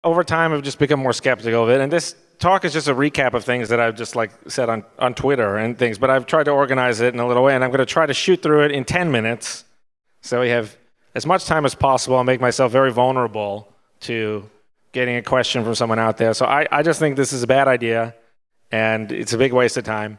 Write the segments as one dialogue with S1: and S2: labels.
S1: over time, I've just become more skeptical of it. And this talk is just a recap of things that I've just like said on Twitter and things. But I've tried to organize it in a little way, and I'm going to try to shoot through it in 10 minutes. So we have as much time as possible. I'll make myself very vulnerable to getting a question from someone out there. So I just think this is a bad idea, and it's a big waste of time.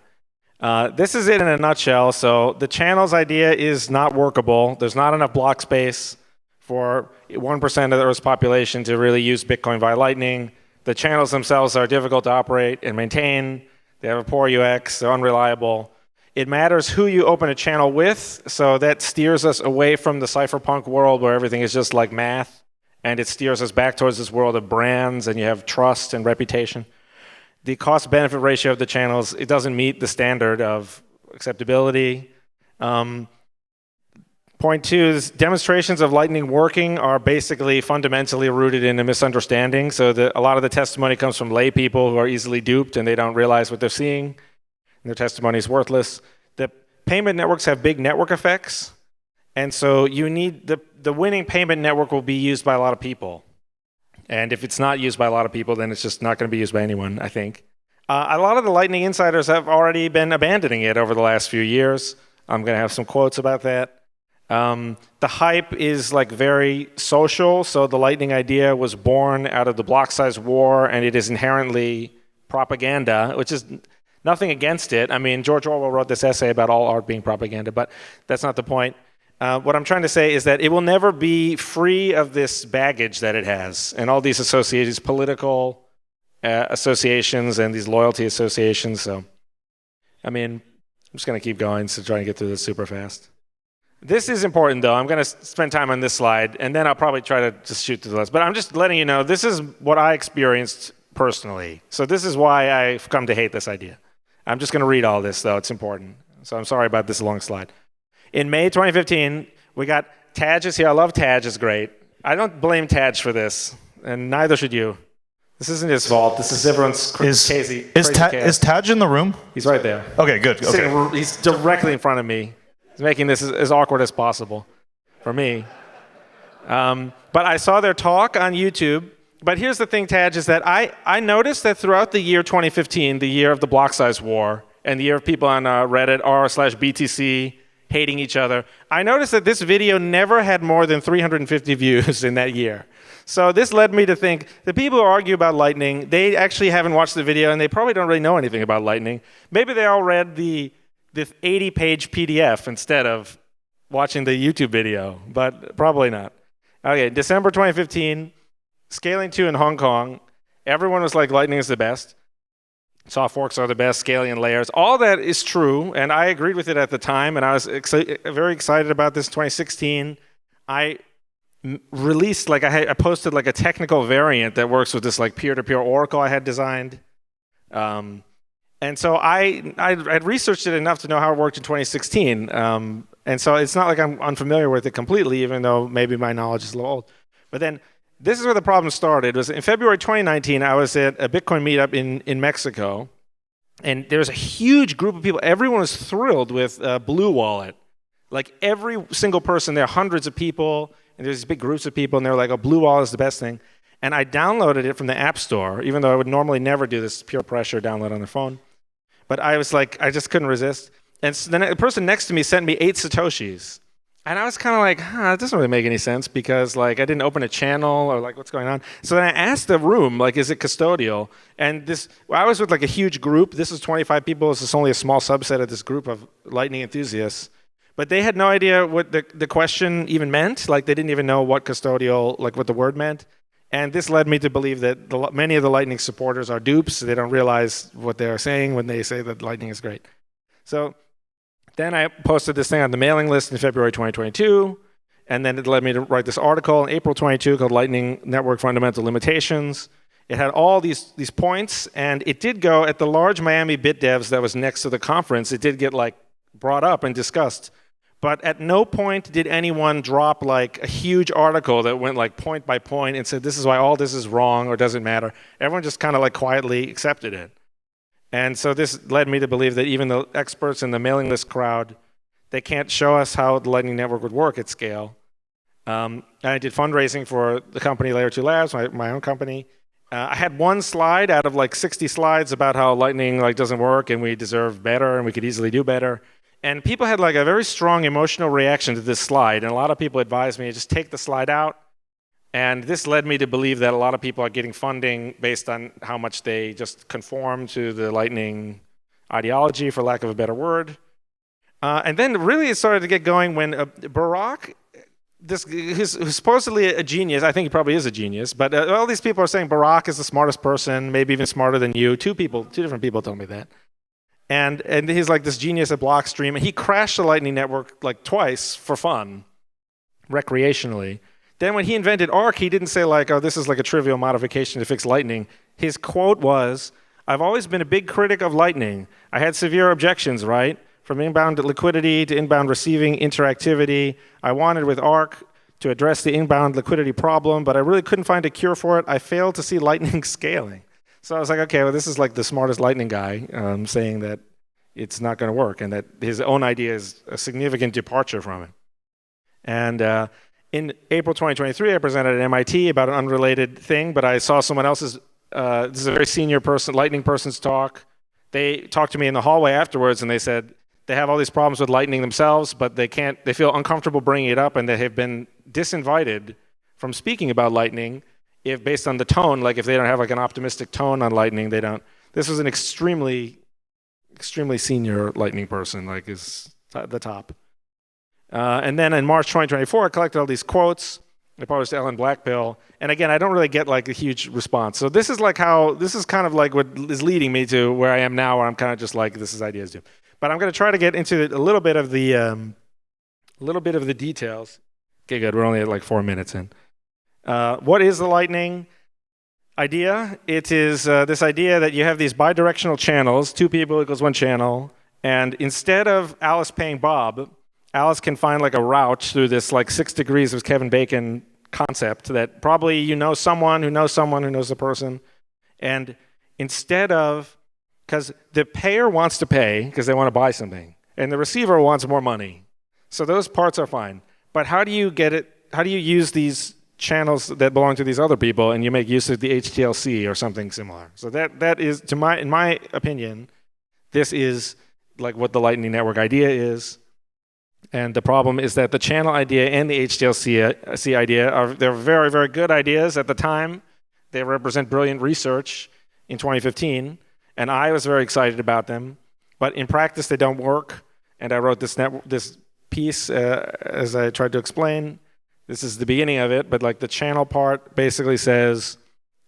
S1: This is it in a nutshell. So the channels idea is not workable. There's not enough block space for 1% of the Earth's population to really use Bitcoin via Lightning. The channels themselves are difficult to operate and maintain. They have a poor UX. They're unreliable. It matters who you open a channel with, so that steers us away from the cypherpunk world where everything is just like math, and it steers us back towards this world of brands, and you have trust and reputation. The cost-benefit ratio of the channels, it doesn't meet the standard of acceptability. Point two is demonstrations of Lightning working are basically fundamentally rooted in a misunderstanding. So a lot of the testimony comes from lay people who are easily duped and they don't realize what they're seeing. And their testimony is worthless. The payment networks have big network effects. And so you need the winning payment network will be used by a lot of people. And if it's not used by a lot of people, then it's just not going to be used by anyone, I think. A lot of the Lightning insiders have already been abandoning it over the last few years. I'm going to have some quotes about that. The hype is like very social, so the Lightning idea was born out of the block size war, and it is inherently propaganda, which is nothing against it. I mean, George Orwell wrote this essay about all art being propaganda, but that's not the point. What I'm trying to say is that it will never be free of this baggage that it has, and all these associations, political associations and these loyalty associations. So, I mean, I'm just going to keep going, so try and get through this super fast. This is important, though. I'm going to spend time on this slide, and then I'll probably try to just shoot through the list. But I'm just letting you know, this is what I experienced personally. So this is why I've come to hate this idea. I'm just going to read all this, though. It's important. So I'm sorry about this long slide. In May 2015, we got Taj is here. I love Taj. It's great. I don't blame Taj for this, and neither should you. This isn't his fault. This is everyone's crazy.
S2: Is Taj in the room?
S1: He's right there.
S2: Okay, good. Okay.
S1: He's directly in front of me. He's making this as awkward as possible for me. But I saw their talk on YouTube. But here's the thing, Taj, is that I noticed that throughout the year 2015, the year of the block size war, and the year of people on Reddit, r/BTC, hating each other, I noticed that this video never had more than 350 views in that year. So this led me to think the people who argue about Lightning, they actually haven't watched the video, and they probably don't really know anything about Lightning. Maybe they all read the 80-page PDF instead of watching the YouTube video, but probably not. Okay, December 2015, Scaling 2 in Hong Kong. Everyone was like, Lightning is the best. Soft forks are the best, scaling and layers. All that is true, and I agreed with it at the time, and I was very excited about this in 2016. I released, I posted like a technical variant that works with this like peer-to-peer oracle I had designed. And so I had researched it enough to know how it worked in 2016. And so it's not like I'm unfamiliar with it completely, even though maybe my knowledge is a little old. But then this is where the problem started. Was in February 2019, I was at a Bitcoin meetup in Mexico, and there was a huge group of people. Everyone was thrilled with Blue Wallet. Like every single person there, hundreds of people, and there's these big groups of people, and they were like, oh, Blue Wallet is the best thing. And I downloaded it from the App Store, even though I would normally never do this peer pressure download on the phone. But I was like, I just couldn't resist. And so then the person next to me sent me 8 Satoshis. And I was kind of like, that doesn't really make any sense because like I didn't open a channel or like what's going on. So then I asked the room, like, is it custodial? And I was with like a huge group. This is 25 people. This is only a small subset of this group of Lightning enthusiasts. But they had no idea what the question even meant. Like they didn't even know what custodial, like what the word meant. And this led me to believe that many of the Lightning supporters are dupes. They don't realize what they're saying when they say that Lightning is great. So then I posted this thing on the mailing list in February 2022, and then it led me to write this article in April 22 called Lightning Network Fundamental Limitations. It had all these points, and it did go at the large Miami BitDevs that was next to the conference. It did get like brought up and discussed. But at no point did anyone drop like a huge article that went like point by point and said, this is why all this is wrong or doesn't matter. Everyone just kind of like quietly accepted it. And so this led me to believe that even the experts in the mailing list crowd, they can't show us how the Lightning Network would work at scale. I did fundraising for the company Layer 2 Labs, my own company. I had one slide out of like 60 slides about how Lightning doesn't work and we deserve better and we could easily do better. And people had like a very strong emotional reaction to this slide. And a lot of people advised me to just take the slide out. And this led me to believe that a lot of people are getting funding based on how much they just conform to the Lightning ideology, for lack of a better word. And then really it started to get going when Barack, who's supposedly a genius, I think he probably is a genius, but all these people are saying Barack is the smartest person, maybe even smarter than you. Two different people told me that. And he's like this genius at Blockstream. And he crashed the Lightning Network like twice for fun, recreationally. Then when he invented Arc, he didn't say like, oh, this is like a trivial modification to fix Lightning. His quote was, I've always been a big critic of Lightning. I had severe objections, right? From inbound liquidity to inbound receiving interactivity. I wanted with Arc to address the inbound liquidity problem, but I really couldn't find a cure for it. I failed to see Lightning scaling. So I was like, okay, well, this is like the smartest Lightning guy saying that it's not going to work and that his own idea is a significant departure from it. And in April 2023, I presented at MIT about an unrelated thing, but I saw someone else's, this is a very senior person, Lightning person's talk. They talked to me in the hallway afterwards and they said, they have all these problems with Lightning themselves, but they feel uncomfortable bringing it up, and they have been disinvited from speaking about Lightning if based on the tone, like if they don't have like an optimistic tone on Lightning, they don't. This was an extremely senior Lightning person, like is the top. And then in March 2024, I collected all these quotes. I published Ellen Blackpill, and again, I don't really get like a huge response. So this is kind of like what is leading me to where I am now, where I'm kind of just like, this is ideas do. But I'm going to try to get into a little bit of the details. Okay, good. We're only at like 4 minutes in. What is the Lightning idea? It is this idea that you have these bidirectional channels, 2 people equals 1 channel, and instead of Alice paying Bob, Alice can find like a route through this like 6 degrees of Kevin Bacon concept that probably you know someone who knows someone who knows a person, and instead of because the payer wants to pay because they want to buy something, and the receiver wants more money. So those parts are fine. But how do you get it? How do you use these channels that belong to these other people, and you make use of the HTLC or something similar? So that is, in my opinion, this is like what the Lightning Network idea is. And the problem is that the channel idea and the HTLC idea they're very, very good ideas at the time. They represent brilliant research in 2015. And I was very excited about them, but in practice they don't work. And I wrote this piece as I tried to explain. This is the beginning of it, but like the channel part basically says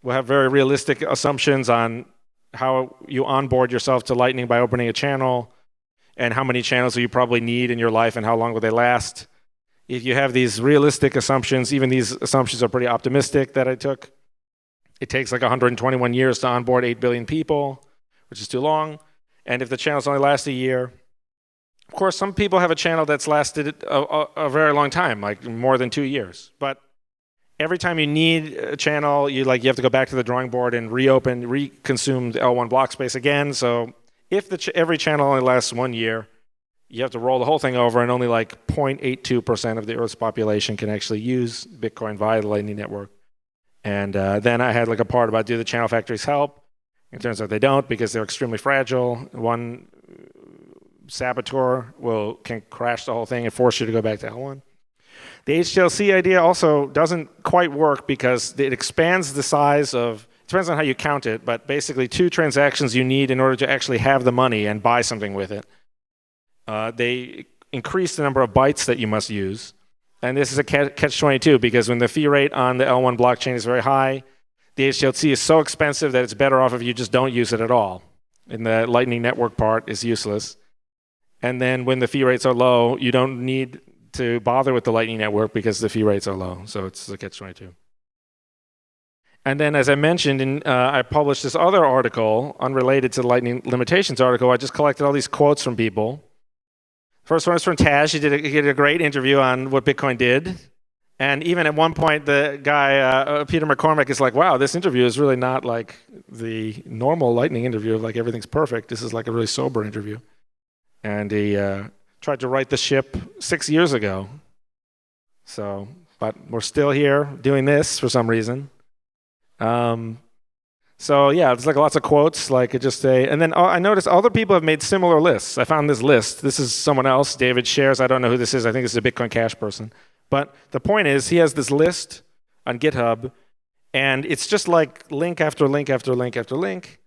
S1: we'll have very realistic assumptions on how you onboard yourself to Lightning by opening a channel, and how many channels do you probably need in your life, and how long will they last. If you have these realistic assumptions, even these assumptions are pretty optimistic that I took. It takes like 121 years to onboard 8 billion people, which is too long. And if the channels only last a year, of course, some people have a channel that's lasted a very long time, like more than 2 years. But every time you need a channel, you have to go back to the drawing board and reconsume the L1 block space again. So if every channel only lasts 1 year, you have to roll the whole thing over, and only like 0.82% of the Earth's population can actually use Bitcoin via the Lightning Network. And then I had like a part about do the channel factories help? It turns out they don't, because they're extremely fragile. One saboteur can crash the whole thing and force you to go back to L1. The HTLC idea also doesn't quite work because it expands the size of, it depends on how you count it, but basically 2 transactions you need in order to actually have the money and buy something with it. They increase the number of bytes that you must use. And this is a catch-22, because when the fee rate on the L1 blockchain is very high, the HTLC is so expensive that it's better off if you just don't use it at all. And the Lightning Network part is useless. And then when the fee rates are low, you don't need to bother with the Lightning Network because the fee rates are low. So it's a catch-22. And then, as I mentioned, I published this other article unrelated to the Lightning Limitations article. I just collected all these quotes from people. First one is from Taj. He did a great interview on what Bitcoin did. And even at one point, the guy, Peter McCormack, is like, wow, this interview is really not like the normal Lightning interview of like everything's perfect. This is like a really sober interview. And he tried to right the ship 6 years ago. So but we're still here doing this for some reason. So yeah, there's like lots of quotes, like it just say, and then I noticed other people have made similar lists. I found this list. This is someone else, David Shares. I don't know who this is. I think this is a Bitcoin Cash person. But the point is, he has this list on GitHub, and it's just like link after link after link after link.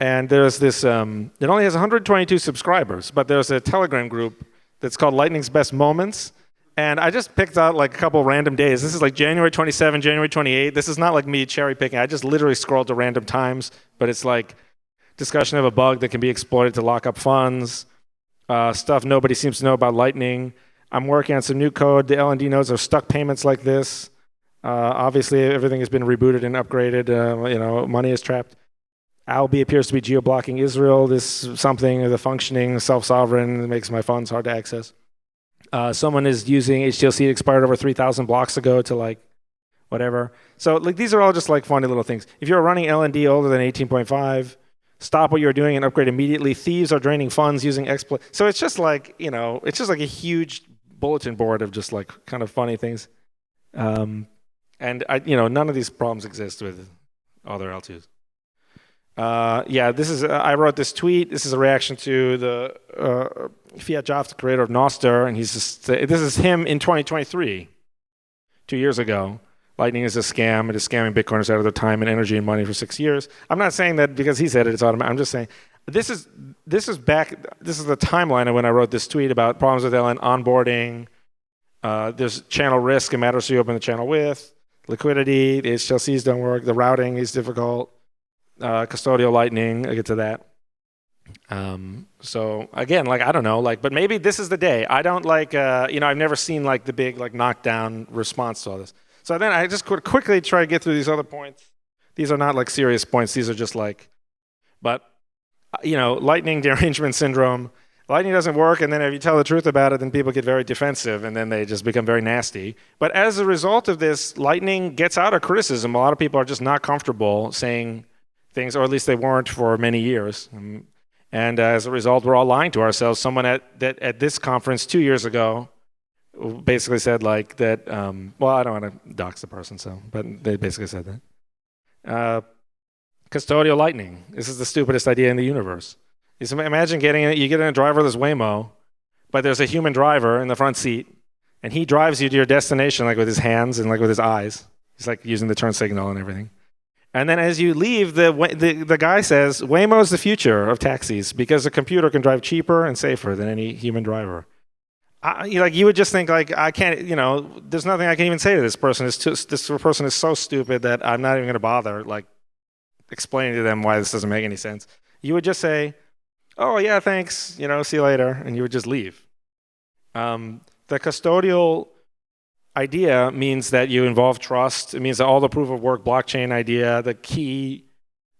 S1: And there's this, it only has 122 subscribers, but there's a Telegram group that's called Lightning's Best Moments. And I just picked out like a couple random days. This is like January 27, January 28. This is not like me cherry picking. I just literally scrolled to random times, but it's like discussion of a bug that can be exploited to lock up funds, stuff nobody seems to know about Lightning. I'm working on some new code. The LND nodes are stuck payments like this. Obviously, everything has been rebooted and upgraded. Money is trapped. Alby appears to be geo-blocking Israel. This is something, the functioning self-sovereign that makes my funds hard to access. Someone is using HTLC expired over 3,000 blocks ago to like whatever. So like these are all just like funny little things. If you're running LND older than 18.5, stop what you're doing and upgrade immediately. Thieves are draining funds using exploit. So it's just like, it's just like a huge bulletin board of just like kind of funny things. And none of these problems exist with other L2s. I wrote this tweet. This is a reaction to the Fiat Joff, the creator of Nostr, and this is him in 2023, 2 years ago. Lightning is a scam. It is scamming Bitcoiners out of their time and energy and money for 6 years. I'm not saying that because he said it, it's automatic. I'm just saying this is the timeline of when I wrote this tweet about problems with LN onboarding. There's channel risk. It matters who you open the channel with. Liquidity. The HLCs don't work. The routing is difficult. Custodial Lightning. I'll get to that. So again, like I don't know, like, but maybe this is the day. I don't like, I've never seen like the big like knockdown response to all this. So then I just quickly try to get through these other points. These are not like serious points. These are just like, but Lightning derangement syndrome. Lightning doesn't work, and then if you tell the truth about it, then people get very defensive, and then they just become very nasty. But as a result of this, Lightning gets out of criticism. A lot of people are just not comfortable saying things, or at least they weren't for many years. And as a result, we're all lying to ourselves. Someone at this conference 2 years ago basically said like that, I don't want to dox the person, but they basically said that. Custodial Lightning. This is the stupidest idea in the universe. Imagine you get in a driverless Waymo, but there's a human driver in the front seat, and he drives you to your destination like with his hands and like with his eyes. He's like using the turn signal and everything. And then as you leave, the guy says, Waymo is the future of taxis because a computer can drive cheaper and safer than any human driver. You would just think, like, I can't, there's nothing I can even say to this person. This person is so stupid that I'm not even going to bother, like, explaining to them why this doesn't make any sense. You would just say, oh, yeah, thanks, see you later, and you would just leave. The custodial idea means that you involve trust. It means that all the proof of work blockchain idea, the key,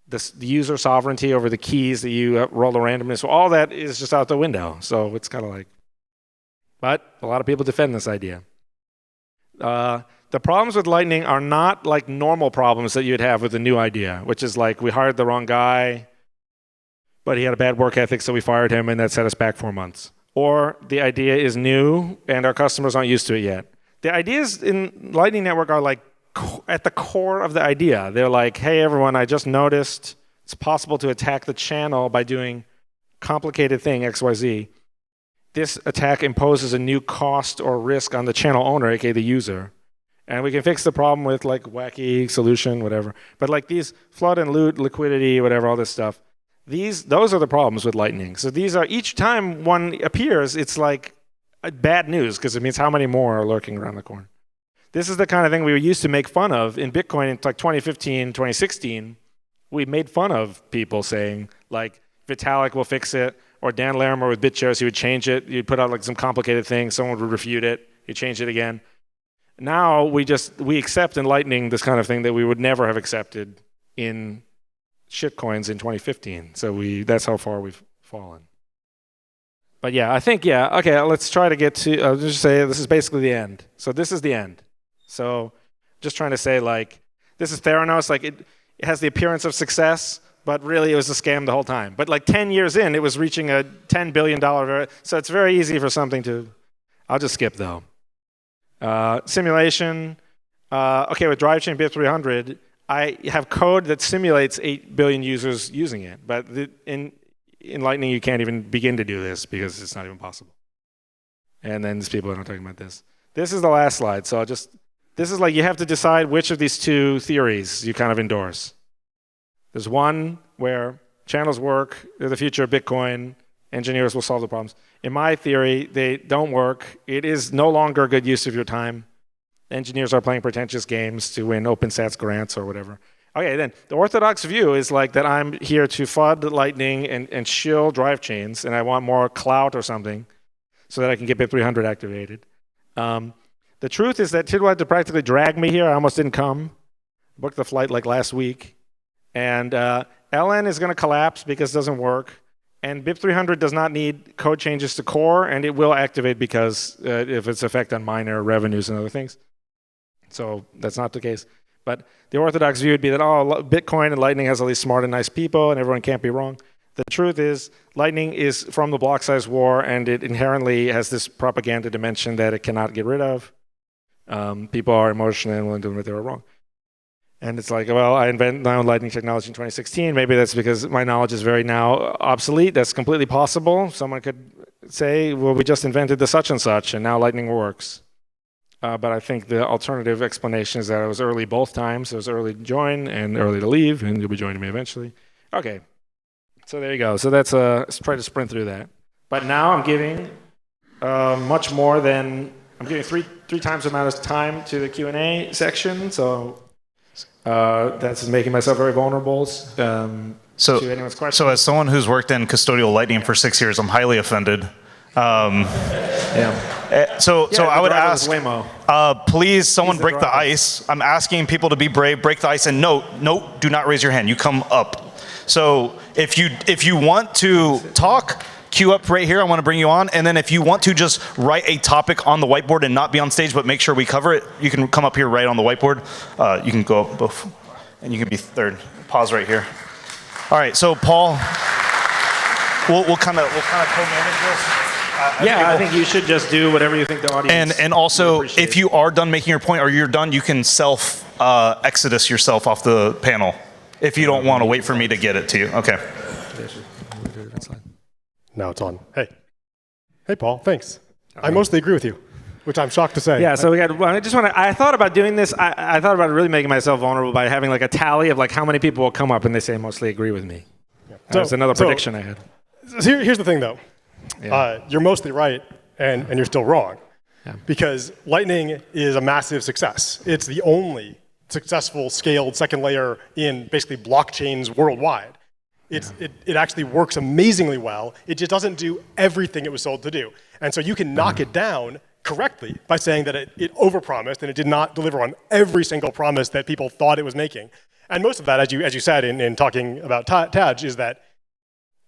S1: the user sovereignty over the keys that you roll the randomness, so all that is just out the window. So it's kind of like, but a lot of people defend this idea. The problems with Lightning are not like normal problems that you'd have with a new idea, which is like we hired the wrong guy, but he had a bad work ethic, so we fired him, and that set us back 4 months. Or the idea is new, and our customers aren't used to it yet. The ideas in Lightning Network are like at the core of the idea. They're like, hey, everyone, I just noticed it's possible to attack the channel by doing complicated thing XYZ. This attack imposes a new cost or risk on the channel owner, aka the user. And we can fix the problem with like wacky solution, whatever. But like these flood and loot, liquidity, whatever, all this stuff, those are the problems with Lightning. So these are, each time one appears, it's like bad news because it means how many more are lurking around the corner. This is the kind of thing we used to make fun of in Bitcoin in like 2015, 2016. We made fun of people saying like Vitalik will fix it, or Dan Larimer with BitShares, he would change it. You'd put out like some complicated thing, someone would refute it, he'd change it again. Now we accept in Lightning this kind of thing that we would never have accepted in shitcoins in 2015. So that's how far we've fallen. But yeah, I think, okay, let's try to get to, I'll just say this is basically the end. So this is the end. So just trying to say like, this is Theranos, like it has the appearance of success, but really it was a scam the whole time. But like 10 years in, it was reaching a $10 billion, so it's very easy for something to, I'll just skip though. Simulation. Okay, with drive chain BIP300, I have code that simulates 8 billion users using it. But in Lightning, you can't even begin to do this because it's not even possible. And then there's people that are talking about this. This is the last slide. So this is like you have to decide which of these two theories you kind of endorse. There's one where channels work, they're the future of Bitcoin, engineers will solve the problems. In my theory, they don't work. It is no longer a good use of your time. Engineers are playing pretentious games to win OpenSats grants or whatever. Okay, then the orthodox view is like that I'm here to FUD Lightning and shill drive chains, and I want more clout or something so that I can get BIP300 activated. The truth is that Tid had to practically drag me here. I almost didn't come. Booked the flight like last week. And LN is going to collapse because it doesn't work. And BIP300 does not need code changes to core, and it will activate because of its effect on miner revenues and other things. So that's not the case. But the orthodox view would be that, Bitcoin and Lightning has all these smart and nice people, and everyone can't be wrong. The truth is, Lightning is from the block size war, and it inherently has this propaganda dimension that it cannot get rid of. People are emotional and willing to admit they were wrong. And it's like, well, I invented my own Lightning technology in 2016. Maybe that's because my knowledge is very now obsolete. That's completely possible. Someone could say, well, we just invented the such and such, and now Lightning works. But I think the alternative explanation is that I was early both times. I was early to join and early to leave, and you'll be joining me eventually. Okay, so there you go. So that's let's try to sprint through that. But now I'm giving much more than I'm giving three times the amount of time to the Q&A section. So that's making myself very vulnerable to anyone's questions.
S2: So as someone who's worked in custodial Lightning for 6 years, I'm highly offended. So I would ask, please, someone break the ice. I'm asking people to be brave, break the ice, and note, do not raise your hand. You come up. So if you want to talk, queue up right here. I want to bring you on. And then if you want to just write a topic on the whiteboard and not be on stage, but make sure we cover it, you can come up here right on the whiteboard. You can go up both, and you can be third. Pause right here. All right. So Paul, we'll kind of co-manage this.
S1: I think you should just do whatever you think the audience.
S2: And also, if you are done making your point or you're done, you can exodus yourself off the panel if you don't want to wait for me to get it to you. Okay.
S3: Now it's on. Hey, Paul. Thanks. I mostly agree with you, which I'm shocked to say.
S1: Yeah. So I thought about doing this. I thought about really making myself vulnerable by having like a tally of like how many people will come up and they say mostly agree with me. Yeah. That's another prediction I had.
S3: Here's the thing, though. Yeah. You're mostly right, and you're still wrong. Yeah. Because Lightning is a massive success. It's the only successful scaled second layer in basically blockchains worldwide. It actually works amazingly well. It just doesn't do everything it was sold to do. And so you can knock it down correctly by saying that it overpromised and it did not deliver on every single promise that people thought it was making. And most of that, as you said in talking about Taj, is that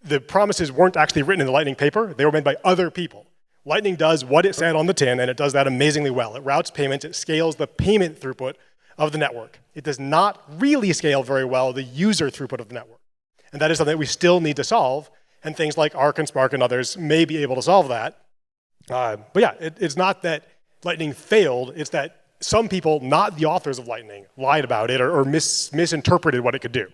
S3: the promises weren't actually written in the Lightning paper. They were made by other people. Lightning does what it said on the tin, and it does that amazingly well. It routes payments. It scales the payment throughput of the network. It does not really scale very well the user throughput of the network. And that is something that we still need to solve, and things like Arc and Spark and others may be able to solve that. But yeah, it's not that Lightning failed. It's that some people, not the authors of Lightning, lied about it or misinterpreted what it could do.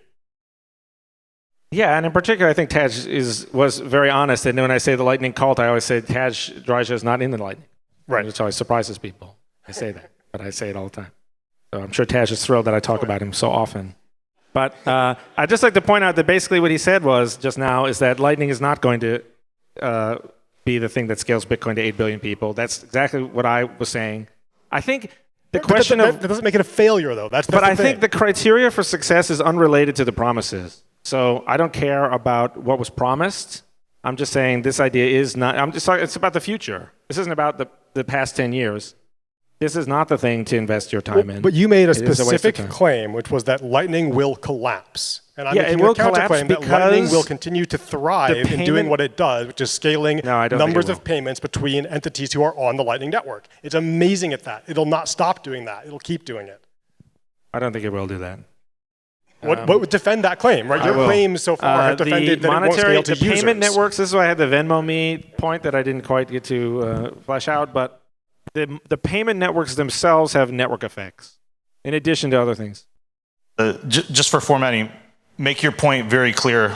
S1: Yeah, and in particular, I think Taj was very honest. And when I say the Lightning cult, I always say Taj Draja is not in the Lightning.
S3: Right.
S1: Which always surprises people. I say that, but I say it all the time. So I'm sure Taj is thrilled that I talk about him so often. But I'd just like to point out that basically what he said was just now is that Lightning is not going to be the thing that scales Bitcoin to 8 billion people. That's exactly what I was saying. I think the question
S3: that doesn't make it a failure, though. But
S1: I think the criteria for success is unrelated to the promises. So I don't care about what was promised. I'm just saying this idea is not. I'm just talking. It's about the future. This isn't about the past 10 years. This is not the thing to invest your time in.
S3: But you made a specific claim, which was that Lightning will collapse. And I'm making a counterclaim that Lightning will continue to thrive in doing what it does, which is scaling numbers of payments between entities who are on the Lightning network. It's amazing at that. It'll not stop doing that. It'll keep doing it.
S1: I don't think it will do that.
S3: What would defend that claim, right? Your claims so far have defended that it won't scale to users.
S1: The payment networks, this is why I had the Venmo Me point that I didn't quite get to flesh out, but the payment networks themselves have network effects, in addition to other things.
S2: Just for formatting, make your point very clear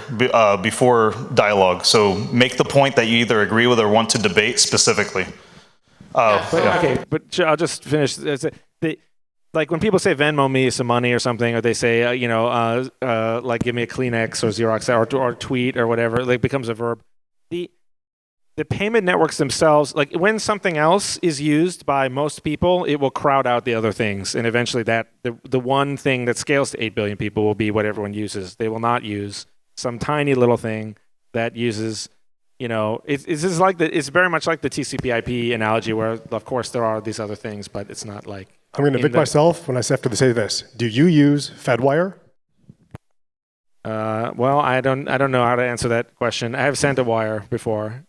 S2: before dialogue. So make the point that you either agree with or want to debate specifically.
S1: Okay, but I'll just finish. Like when people say Venmo me some money or something, or they say, like give me a Kleenex or Xerox or tweet or whatever, it becomes a verb. The payment networks themselves, like when something else is used by most people, it will crowd out the other things. And eventually the one thing that scales to 8 billion people will be what everyone uses. They will not use some tiny little thing that uses, it's very much like the TCP/IP analogy where, of course, there are these other things, but it's not like.
S3: I'm going to evict myself when I have to say this. Do you use FedWire?
S1: Well, I don't know how to answer that question. I have sent a wire before.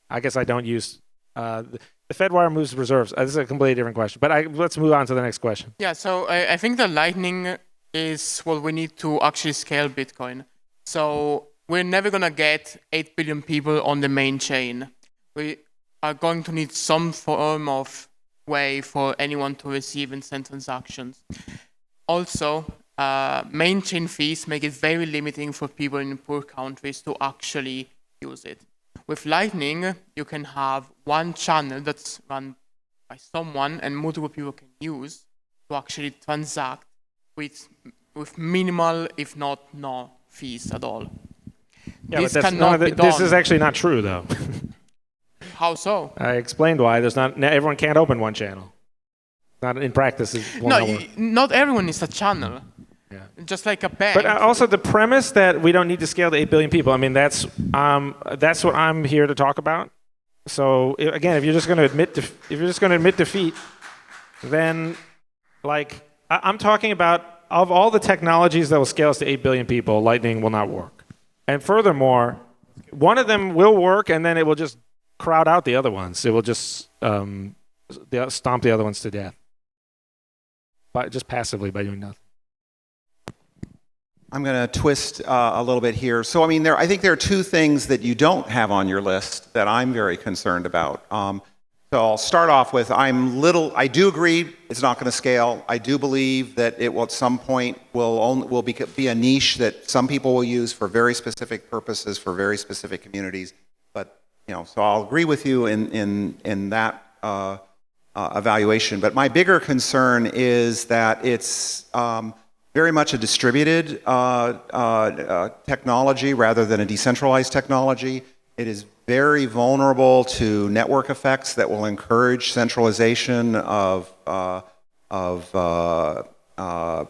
S1: I guess I don't use the FedWire moves reserves. This is a completely different question. But let's move on to the next question.
S4: Yeah, so I think the Lightning is what we need to actually scale Bitcoin. So we're never going to get 8 billion people on the main chain. We are going to need some form of way for anyone to receive and send transactions. Also, main chain fees make it very limiting for people in poor countries to actually use it. With Lightning, you can have one channel that's run by someone and multiple people can use to actually transact with minimal, if not no, fees at all.
S1: Yeah, this cannot be done. This is actually not true, though.
S4: How so?
S1: I explained why. Everyone can't open one channel. Not in practice.
S4: Not everyone is a channel. Yeah. Just like a bank.
S1: But also the premise that we don't need to scale to 8 billion people. I mean, that's what I'm here to talk about. So again, if you're just going to admit defeat, then I'm talking about of all the technologies that will scale us to 8 billion people, Lightning will not work. And furthermore, one of them will work, and then it will just crowd out the other ones. It will just stomp the other ones to death, just passively by doing nothing.
S5: I'm going to twist a little bit here. So, I mean, I think there are two things that you don't have on your list that I'm very concerned about. So I'll start off with I do agree it's not going to scale. I do believe that it will at some point will be a niche that some people will use for very specific purposes for very specific communities. But so I'll agree with you in that evaluation. But my bigger concern is that it's very much a distributed technology rather than a decentralized technology. It is very vulnerable to network effects that will encourage centralization of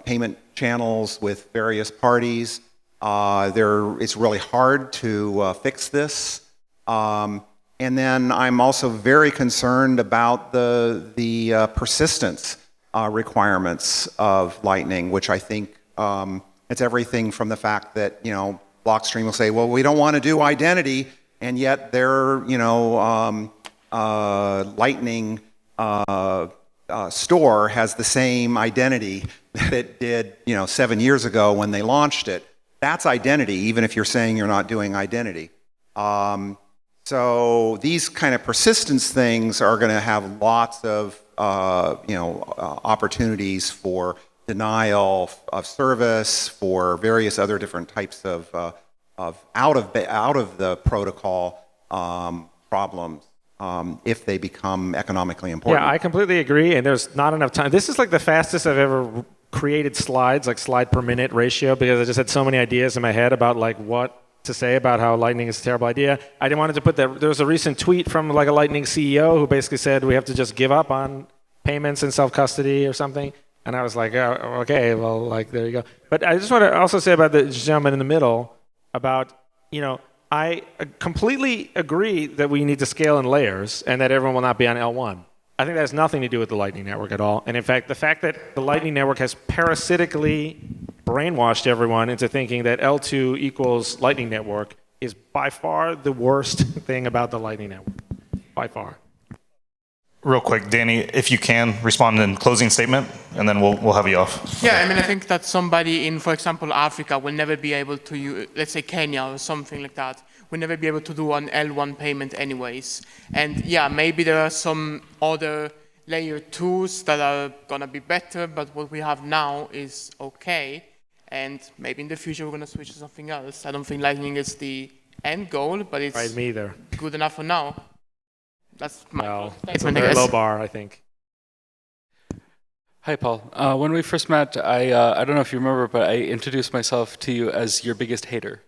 S5: payment channels with various parties. It's really hard to fix this. And then I'm also very concerned about the persistence requirements of Lightning, which I think it's everything from the fact that Blockstream will say, well, we don't want to do identity, and yet their Lightning store has the same identity that it did 7 years ago when they launched it. That's identity, even if you're saying you're not doing identity. So these kind of persistence things are going to have lots of opportunities for denial of service, for various other different types of out of the protocol problems if they become economically important.
S1: Yeah, I completely agree, and there's not enough time. This is like the fastest I've ever created slides, like slide per minute ratio, because I just had so many ideas in my head about what to say about how Lightning is a terrible idea. I didn't want to put that. There was a recent tweet from a Lightning CEO who basically said we have to just give up on payments and self-custody or something. And I was like, oh, okay, well, there you go. But I just want to also say about the gentleman in the middle about, I completely agree that we need to scale in layers and that everyone will not be on L1. I think that has nothing to do with the Lightning Network at all. And in fact, the fact that the Lightning Network has parasitically brainwashed everyone into thinking that L2 equals Lightning Network is by far the worst thing about the Lightning Network. By far.
S2: Real quick, Danny, if you can, respond in closing statement, and then we'll have you off.
S4: Yeah, I think that somebody in, for example, Africa will never be able to use, let's say Kenya or something like that, will never be able to do an L1 payment anyways. And yeah, maybe there are some other layer 2s that are going to be better, but what we have now is okay. And maybe in the future we're going to switch to something else. I don't think Lightning is the end goal, but it's
S1: Right, me either.
S4: good enough for now. That's my
S1: It's a
S4: statement, I
S1: very
S4: guess.
S1: low bar, I think.
S6: Hi, Paul. When we first met, I don't know if you remember, but I introduced myself to you as your biggest hater.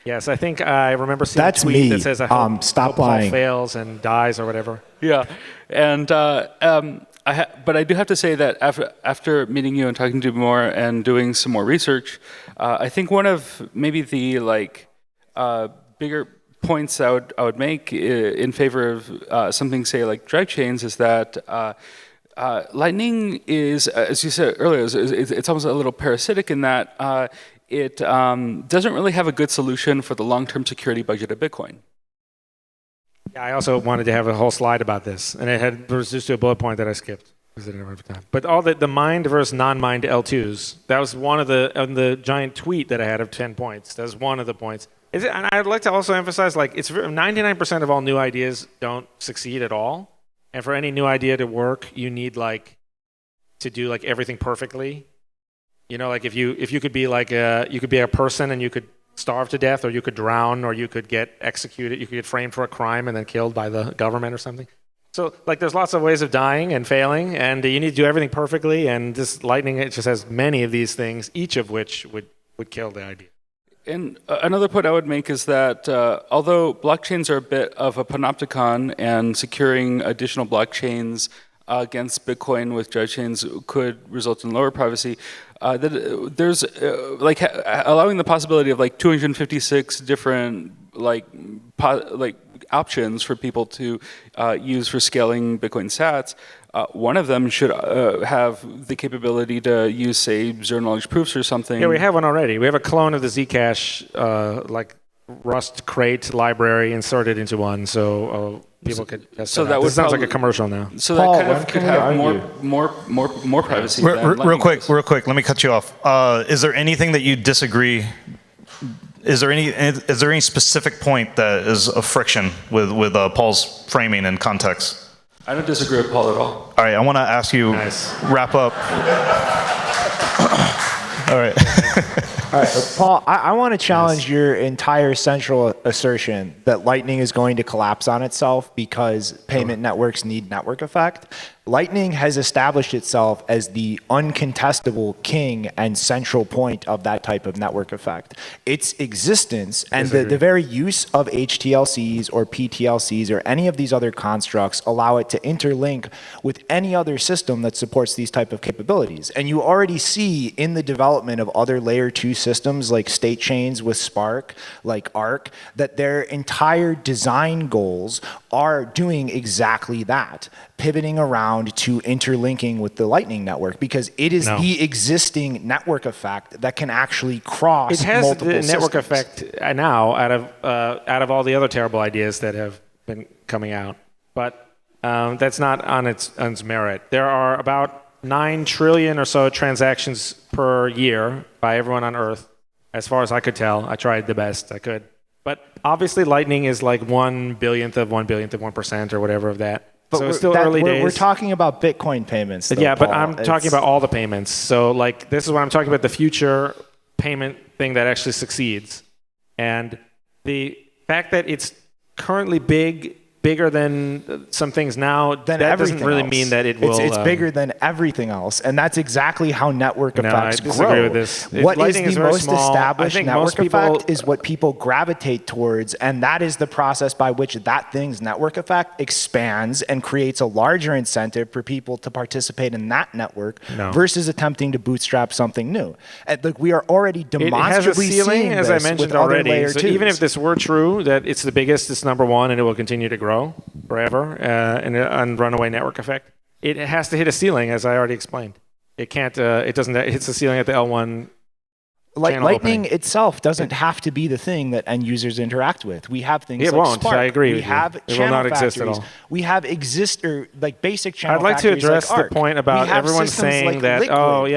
S1: Yes, I think I remember seeing
S7: That's
S1: a tweet
S7: me.
S1: that says, I hope,
S7: Stop
S1: Paul
S7: lying.
S1: fails and dies or whatever.
S6: Yeah, and but I do have to say that after meeting you and talking to you more and doing some more research, I think one of maybe the bigger points I would make in favor of something, say, like drag chains is that Lightning is, as you said earlier, it's almost a little parasitic in that it doesn't really have a good solution for the long-term security budget of Bitcoin.
S1: Yeah, I also wanted to have a whole slide about this, and it was just a bullet point that I skipped because I didn't have time. But all the mined versus non-mined L2s, that was one of the giant tweet that I had of 10 points. That was one of the points. And I'd like to also emphasize, like, it's 99% of all new ideas don't succeed at all. And for any new idea to work, you need to do everything perfectly. You know, like if you could be you could be a person and you could starve to death, or you could drown, or you could get executed, you could get framed for a crime and then killed by the government or something. So there's lots of ways of dying and failing, and you need to do everything perfectly. And this Lightning, it just has many of these things, each of which would kill the idea.
S6: And another point I would make is that although blockchains are a bit of a panopticon, and securing additional blockchains against Bitcoin with judge chains could result in lower privacy, that there's allowing the possibility of 256 different options for people to use for scaling Bitcoin sats. One of them should have the capability to use, say, zero-knowledge proofs or something.
S1: Yeah, we have one already. We have a clone of the Zcash, Rust crate library inserted into one, so people could test it out. This sounds like a commercial now.
S6: So
S7: Paul,
S6: that kind of could have more privacy.
S2: Real quick, let me cut you off. Is there anything that you disagree? Is there any specific point that is a friction with Paul's framing and context?
S6: I don't disagree with Paul at all.
S2: All right, I want to ask you, wrap up. All right.
S7: All right, so Paul, I want to challenge your entire central assertion that Lightning is going to collapse on itself because payment networks need network effect. Lightning has established itself as the uncontestable king and central point of that type of network effect. Its existence and the very use of HTLCs or PTLCs or any of these other constructs allow it to interlink with any other system that supports these type of capabilities. And you already see in the development of other layer 2 systems like state chains with Spark, like Arc, that their entire design goals are doing exactly that, pivoting around to interlinking with the Lightning network, because it is the existing network effect that can actually cross multiple systems.
S1: It has the network effect now out of all the other terrible ideas that have been coming out, but that's not on its merit. There are about 9 trillion or so transactions per year by everyone on Earth, as far as I could tell. I tried the best I could. But obviously Lightning is like 1/1,000,000,000 of 1% or whatever of that.
S7: But
S1: so it's still early days.
S7: We're talking about Bitcoin payments, though,
S1: yeah, but
S7: Paul.
S1: I'm talking about all the payments. So this is what I'm talking about, the future payment thing that actually succeeds. And the fact that it's currently bigger than some things now, that doesn't really mean that it will...
S7: It's bigger than everything else, and that's exactly how network effects grow.
S1: I disagree with this.
S7: What is the most
S1: small.
S7: established network effect is what people gravitate towards, and that is the process by which that thing's network effect expands and creates a larger incentive for people to participate in that network versus attempting to bootstrap something new. And we are already demonstrably
S1: seeing
S7: seeing
S1: as I mentioned
S7: with other
S1: already.
S7: layer
S1: So
S7: 2s.
S1: even if this were true, that it's the biggest, it's number one, and it will continue to grow forever, and runaway network effect, it has to hit a ceiling, as I already explained. It can't. It doesn't. It hits the ceiling at the L1.
S7: Lightning itself doesn't have to be the thing that end users interact with. We have things
S1: it
S7: like
S1: won't.
S7: Spark.
S1: I agree.
S7: We have
S1: it will not exist
S7: factories.
S1: at all.
S7: We have basic channel.
S1: I'd like to address
S7: like
S1: the point about everyone saying that.
S7: Liquid,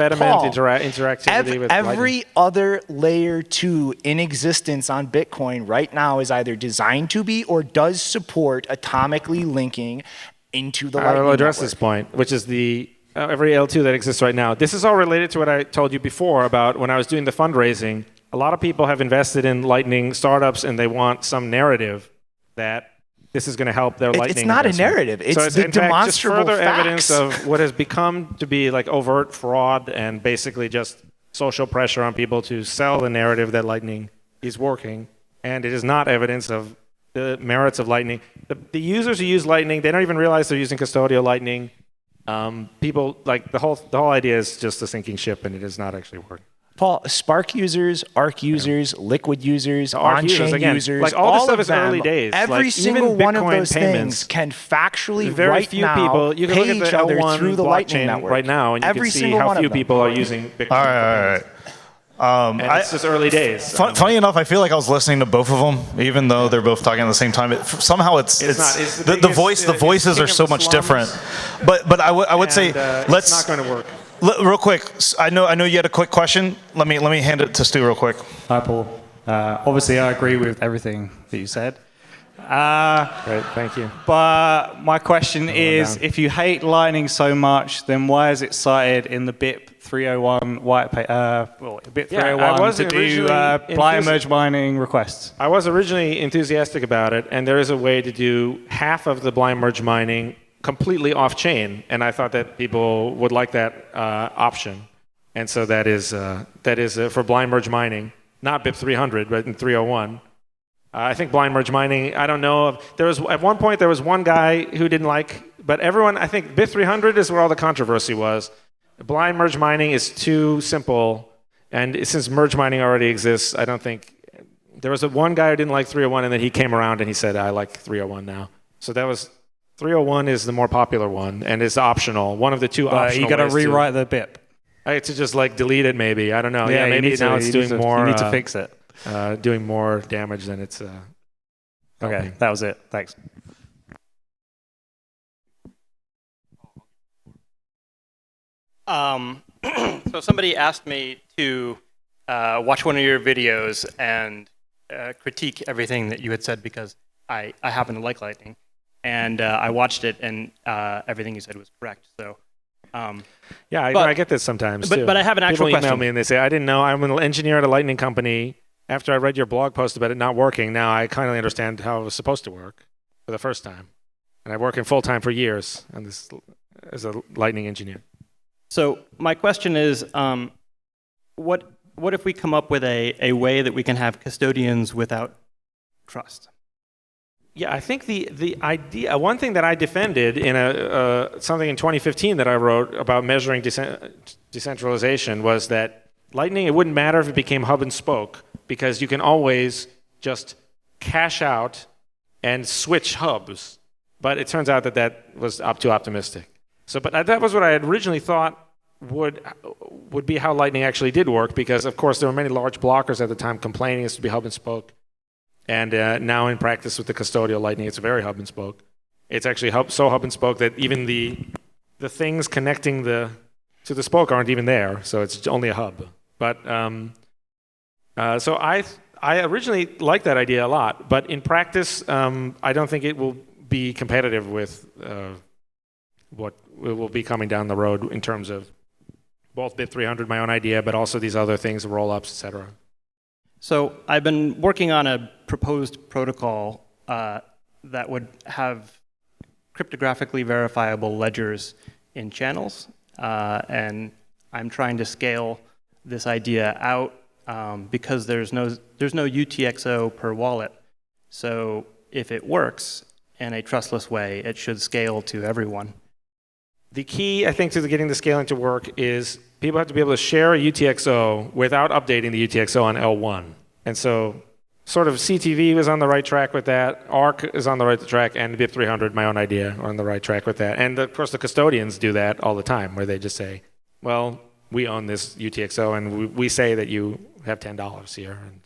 S1: interactivity with
S7: every
S1: Lightning.
S7: other layer 2 in existence on Bitcoin right now is either designed to be or does support atomically linking into the Lightning
S1: I will address
S7: network.
S1: this point, which is the every L2 that exists right now. This is all related to what I told you before about when I was doing the fundraising. A lot of people have invested in Lightning startups, and they want some narrative that this is going to help their Lightning.
S7: It's not
S1: investment.
S7: a narrative. It's
S1: so it's
S7: the
S1: in fact just
S7: demonstrable
S1: further
S7: facts.
S1: evidence of what has become to be like overt fraud and basically just social pressure on people to sell the narrative that Lightning is working. And it is not evidence of the merits of Lightning. The users who use Lightning, they don't even realize they're using custodial Lightning. People like the whole idea is just a sinking ship, and it is not actually working.
S7: Paul, Spark users, Arc users, Liquid users,
S1: Arc users,
S7: on-chain
S1: again,
S7: users,
S1: like all this stuff
S7: of
S1: is
S7: them,
S1: early days.
S7: Every
S1: Like,
S7: single
S1: even
S7: one of
S1: Bitcoin
S7: those
S1: payments,
S7: things can factually
S1: very
S7: right
S1: few
S7: now
S1: people. You can
S7: pay
S1: look at
S7: each
S1: the
S7: other
S1: L1
S7: through the Lightning
S1: blockchain
S7: network.
S1: right now, and you
S7: Every
S1: can see
S7: single
S1: how
S7: one
S1: few
S7: of them.
S1: people are using Bitcoin.
S2: All right.
S1: And it's just early days.
S2: Funny enough, I feel like I was listening to both of them, even though they're both talking at the same time. Somehow it's
S1: not. It's
S2: the voices are so much different. But I would say let's.
S1: It's not going to work.
S2: Real quick, I know you had a quick question. Let me hand it to Stu real quick.
S8: Hi, Paul. Obviously, I agree with everything that you said.
S1: Great, thank you.
S8: But my question is,
S1: down.
S8: if you hate Lightning so much, then why is it cited in the BIP 301 white paper? BIP 301 to do blind merge mining requests?
S1: I was originally enthusiastic about it, and there is a way to do half of the blind merge mining completely off-chain, and I thought that people would like that option. And so that is for blind merge mining, not BIP 300, but in 301. I think blind merge mining, I don't know. At one point, there was one guy who didn't like, but everyone, I think BIP 300 is where all the controversy was. Blind merge mining is too simple, and since merge mining already exists, I don't think, there was one guy who didn't like 301, and then he came around and he said, I like 301 now. So that was, 301 is the more popular one, and it's optional, one of the two optional
S8: You got to
S1: ways
S8: rewrite the BIP.
S1: to just like delete it maybe, I don't know. Yeah, maybe now it's doing more.
S8: You need to fix it.
S1: Doing more damage than it's
S8: Okay,
S1: helping.
S8: that was it. Thanks.
S9: So somebody asked me to watch one of your videos and critique everything that you had said because I happen to like Lightning. And I watched it, and everything you said was correct. So,
S1: I get this sometimes too.
S9: But I have an actual
S1: People
S9: question.
S1: email me and they say, I didn't know. I'm an engineer at a Lightning company. After I read your blog post about it not working, now I kind of understand how it was supposed to work for the first time. And I've worked in full-time for years on this as a Lightning engineer.
S9: So my question is, what if we come up with a way that we can have custodians without trust?
S1: Yeah, I think the idea, one thing that I defended in something in 2015 that I wrote about measuring decentralization was that Lightning, it wouldn't matter if it became hub and spoke, because you can always just cash out and switch hubs. But it turns out that was too optimistic. But that was what I had originally thought would be how Lightning actually did work, because of course there were many large blockers at the time complaining it's to be hub and spoke. And now in practice with the custodial Lightning, it's very hub and spoke. It's actually so hub and spoke that even the things connecting to the spoke aren't even there. So it's only a hub. But so I originally liked that idea a lot. But in practice, I don't think it will be competitive with what will be coming down the road in terms of both BIP 300, my own idea, but also these other things, roll-ups, et cetera.
S9: So I've been working on a proposed protocol that would have cryptographically verifiable ledgers in channels, and I'm trying to scale this idea out because there's no UTXO per wallet. So if it works in a trustless way, it should scale to everyone.
S1: The key, I think, to getting the scaling to work is people have to be able to share a UTXO without updating the UTXO on L1. And so sort of CTV was on the right track with that. ARC is on the right track, and BIP 300, my own idea, are on the right track with that. And of course, the custodians do that all the time, where they just say, well, we own this UTXO, and we say that you have $10 here, and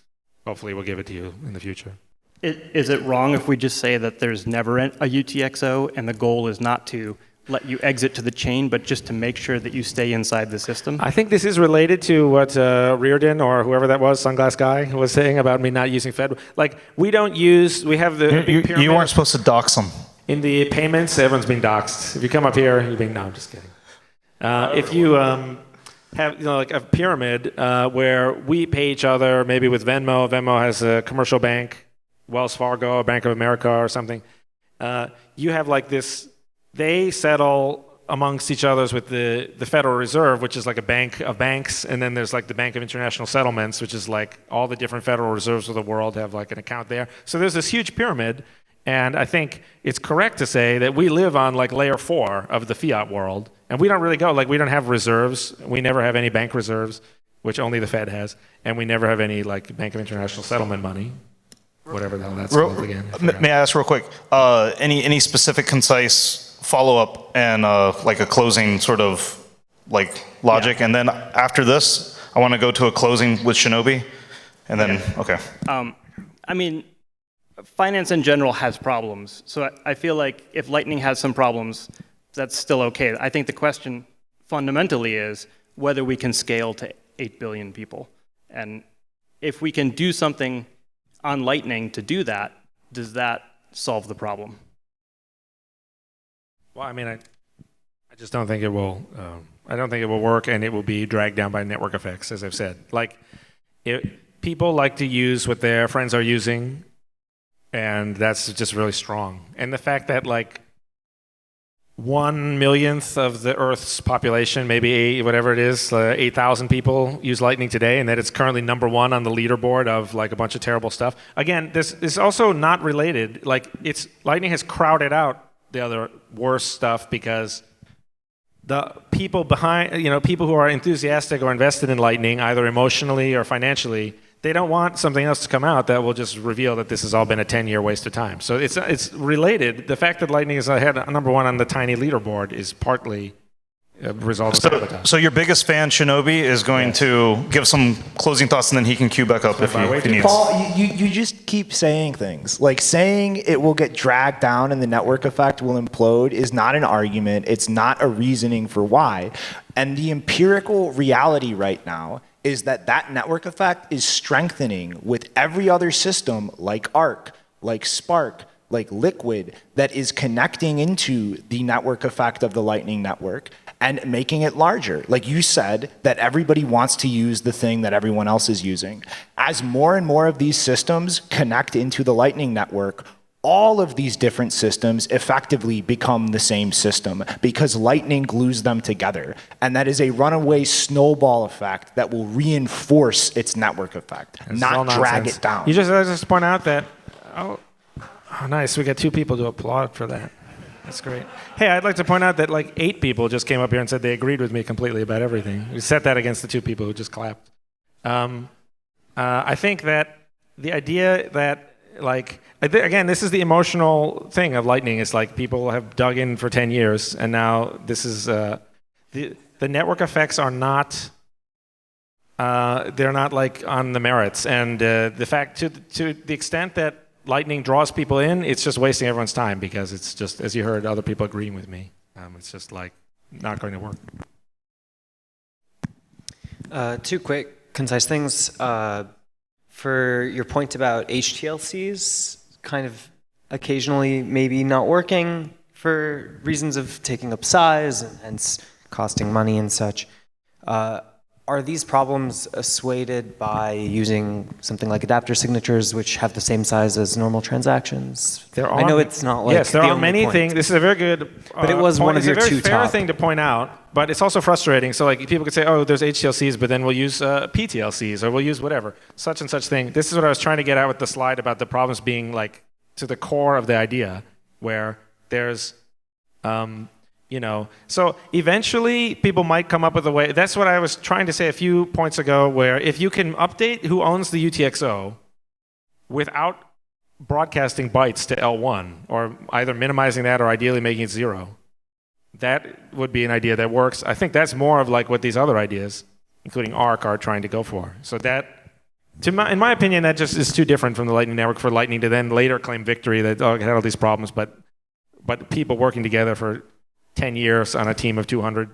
S1: hopefully we'll give it to you in the future.
S9: Is it wrong if we just say that there's never a UTXO, and the goal is not to let you exit to the chain, but just to make sure that you stay inside the system?
S1: I think this is related to what Reardon or whoever that was, Sunglass Guy, was saying about me not using Fed. Like, we have the big pyramid.
S2: You weren't supposed to dox them.
S1: in the payments, everyone's being doxxed. If you come up here, you're being, no, I'm just kidding. If you have like a pyramid where we pay each other, maybe with Venmo. Venmo has a commercial bank, Wells Fargo, Bank of America or something. You have like this, they settle amongst each others with the Federal Reserve, which is like a bank of banks, and then there's like the Bank of International Settlements, which is like all the different Federal Reserves of the world have like an account there. So there's this huge pyramid, and I think it's correct to say that we live on like layer 4 of the fiat world, and we don't really go, like we don't have reserves, we never have any bank reserves, which only the Fed has, and we never have any like Bank of International Settlement money. Whatever the hell that's called again.
S2: May I ask real quick, any specific concise follow-up and like a closing sort of like logic? And then after this, I want to go to a closing with Shinobi. And then, okay.
S9: I mean, finance in general has problems. So I feel like if Lightning has some problems, that's still okay. I think the question fundamentally is whether we can scale to 8 billion people. And if we can do something on Lightning to do that, does that solve the problem?
S1: Well, I mean, I just don't think it will. I don't think it will work, and it will be dragged down by network effects, as I've said. Like, people like to use what their friends are using, and that's just really strong. And the fact that like 1/millionth of the Earth's population, maybe whatever it is, 8,000 people use Lightning today, and that it's currently number 1 on the leaderboard of like a bunch of terrible stuff. Again, this is also not related. Like, Lightning has crowded out the other worse stuff because the people behind, people who are enthusiastic or invested in Lightning, either emotionally or financially, they don't want something else to come out that will just reveal that this has all been a 10-year waste of time. So it's related. The fact that Lightning is ahead number 1 on the tiny leaderboard is partly a result of sabotage.
S2: So your biggest fan, Shinobi, is going to give some closing thoughts, and then he can queue back up if he needs.
S7: Paul, you just keep saying things. Like saying it will get dragged down and the network effect will implode is not an argument. It's not a reasoning for why. And the empirical reality right now is that network effect is strengthening with every other system like Arc, like Spark, like Liquid, that is connecting into the network effect of the Lightning Network and making it larger. Like you said, that everybody wants to use the thing that everyone else is using. As more and more of these systems connect into the Lightning Network, all of these different systems effectively become the same system because Lightning glues them together. And that is a runaway snowball effect that will reinforce its network effect, not drag it down.
S1: You just point out that, oh, nice, we got 2 people to applaud for that. That's great. Hey, I'd like to point out that like 8 people just came up here and said they agreed with me completely about everything. We set that against the 2 people who just clapped. I think that the idea that like, again, this is the emotional thing of Lightning. It's like people have dug in for 10 years, and now this is the network effects are not. They're not like on the merits, and the fact to the extent that Lightning draws people in, it's just wasting everyone's time because it's just, as you heard, other people agreeing with me. It's just like not going to work.
S10: 2 quick, concise things. For your point about HTLCs kind of occasionally maybe not working for reasons of taking up size and hence costing money and such, are these problems assuaded by using something like adapter signatures, which have the same size as normal transactions?
S1: I know it's not like yes, there are many things. This is a very good.
S10: But it was one of your 2 top.
S1: It's a very fair thing to point out, but it's also frustrating. So like people could say, oh, there's HTLCs, but then we'll use PTLCs or we'll use whatever, such and such thing. This is what I was trying to get at with the slide about the problems being like to the core of the idea, where there's. So eventually people might come up with a way. That's what I was trying to say a few points ago, where if you can update who owns the UTXO without broadcasting bytes to L1, or either minimizing that or ideally making it 0, that would be an idea that works. I think that's more of like what these other ideas, including ARC, are trying to go for. So that, in my opinion, that just is too different from the Lightning Network for Lightning to then later claim victory that it had all these problems, but people working together for 10 years on a team of 200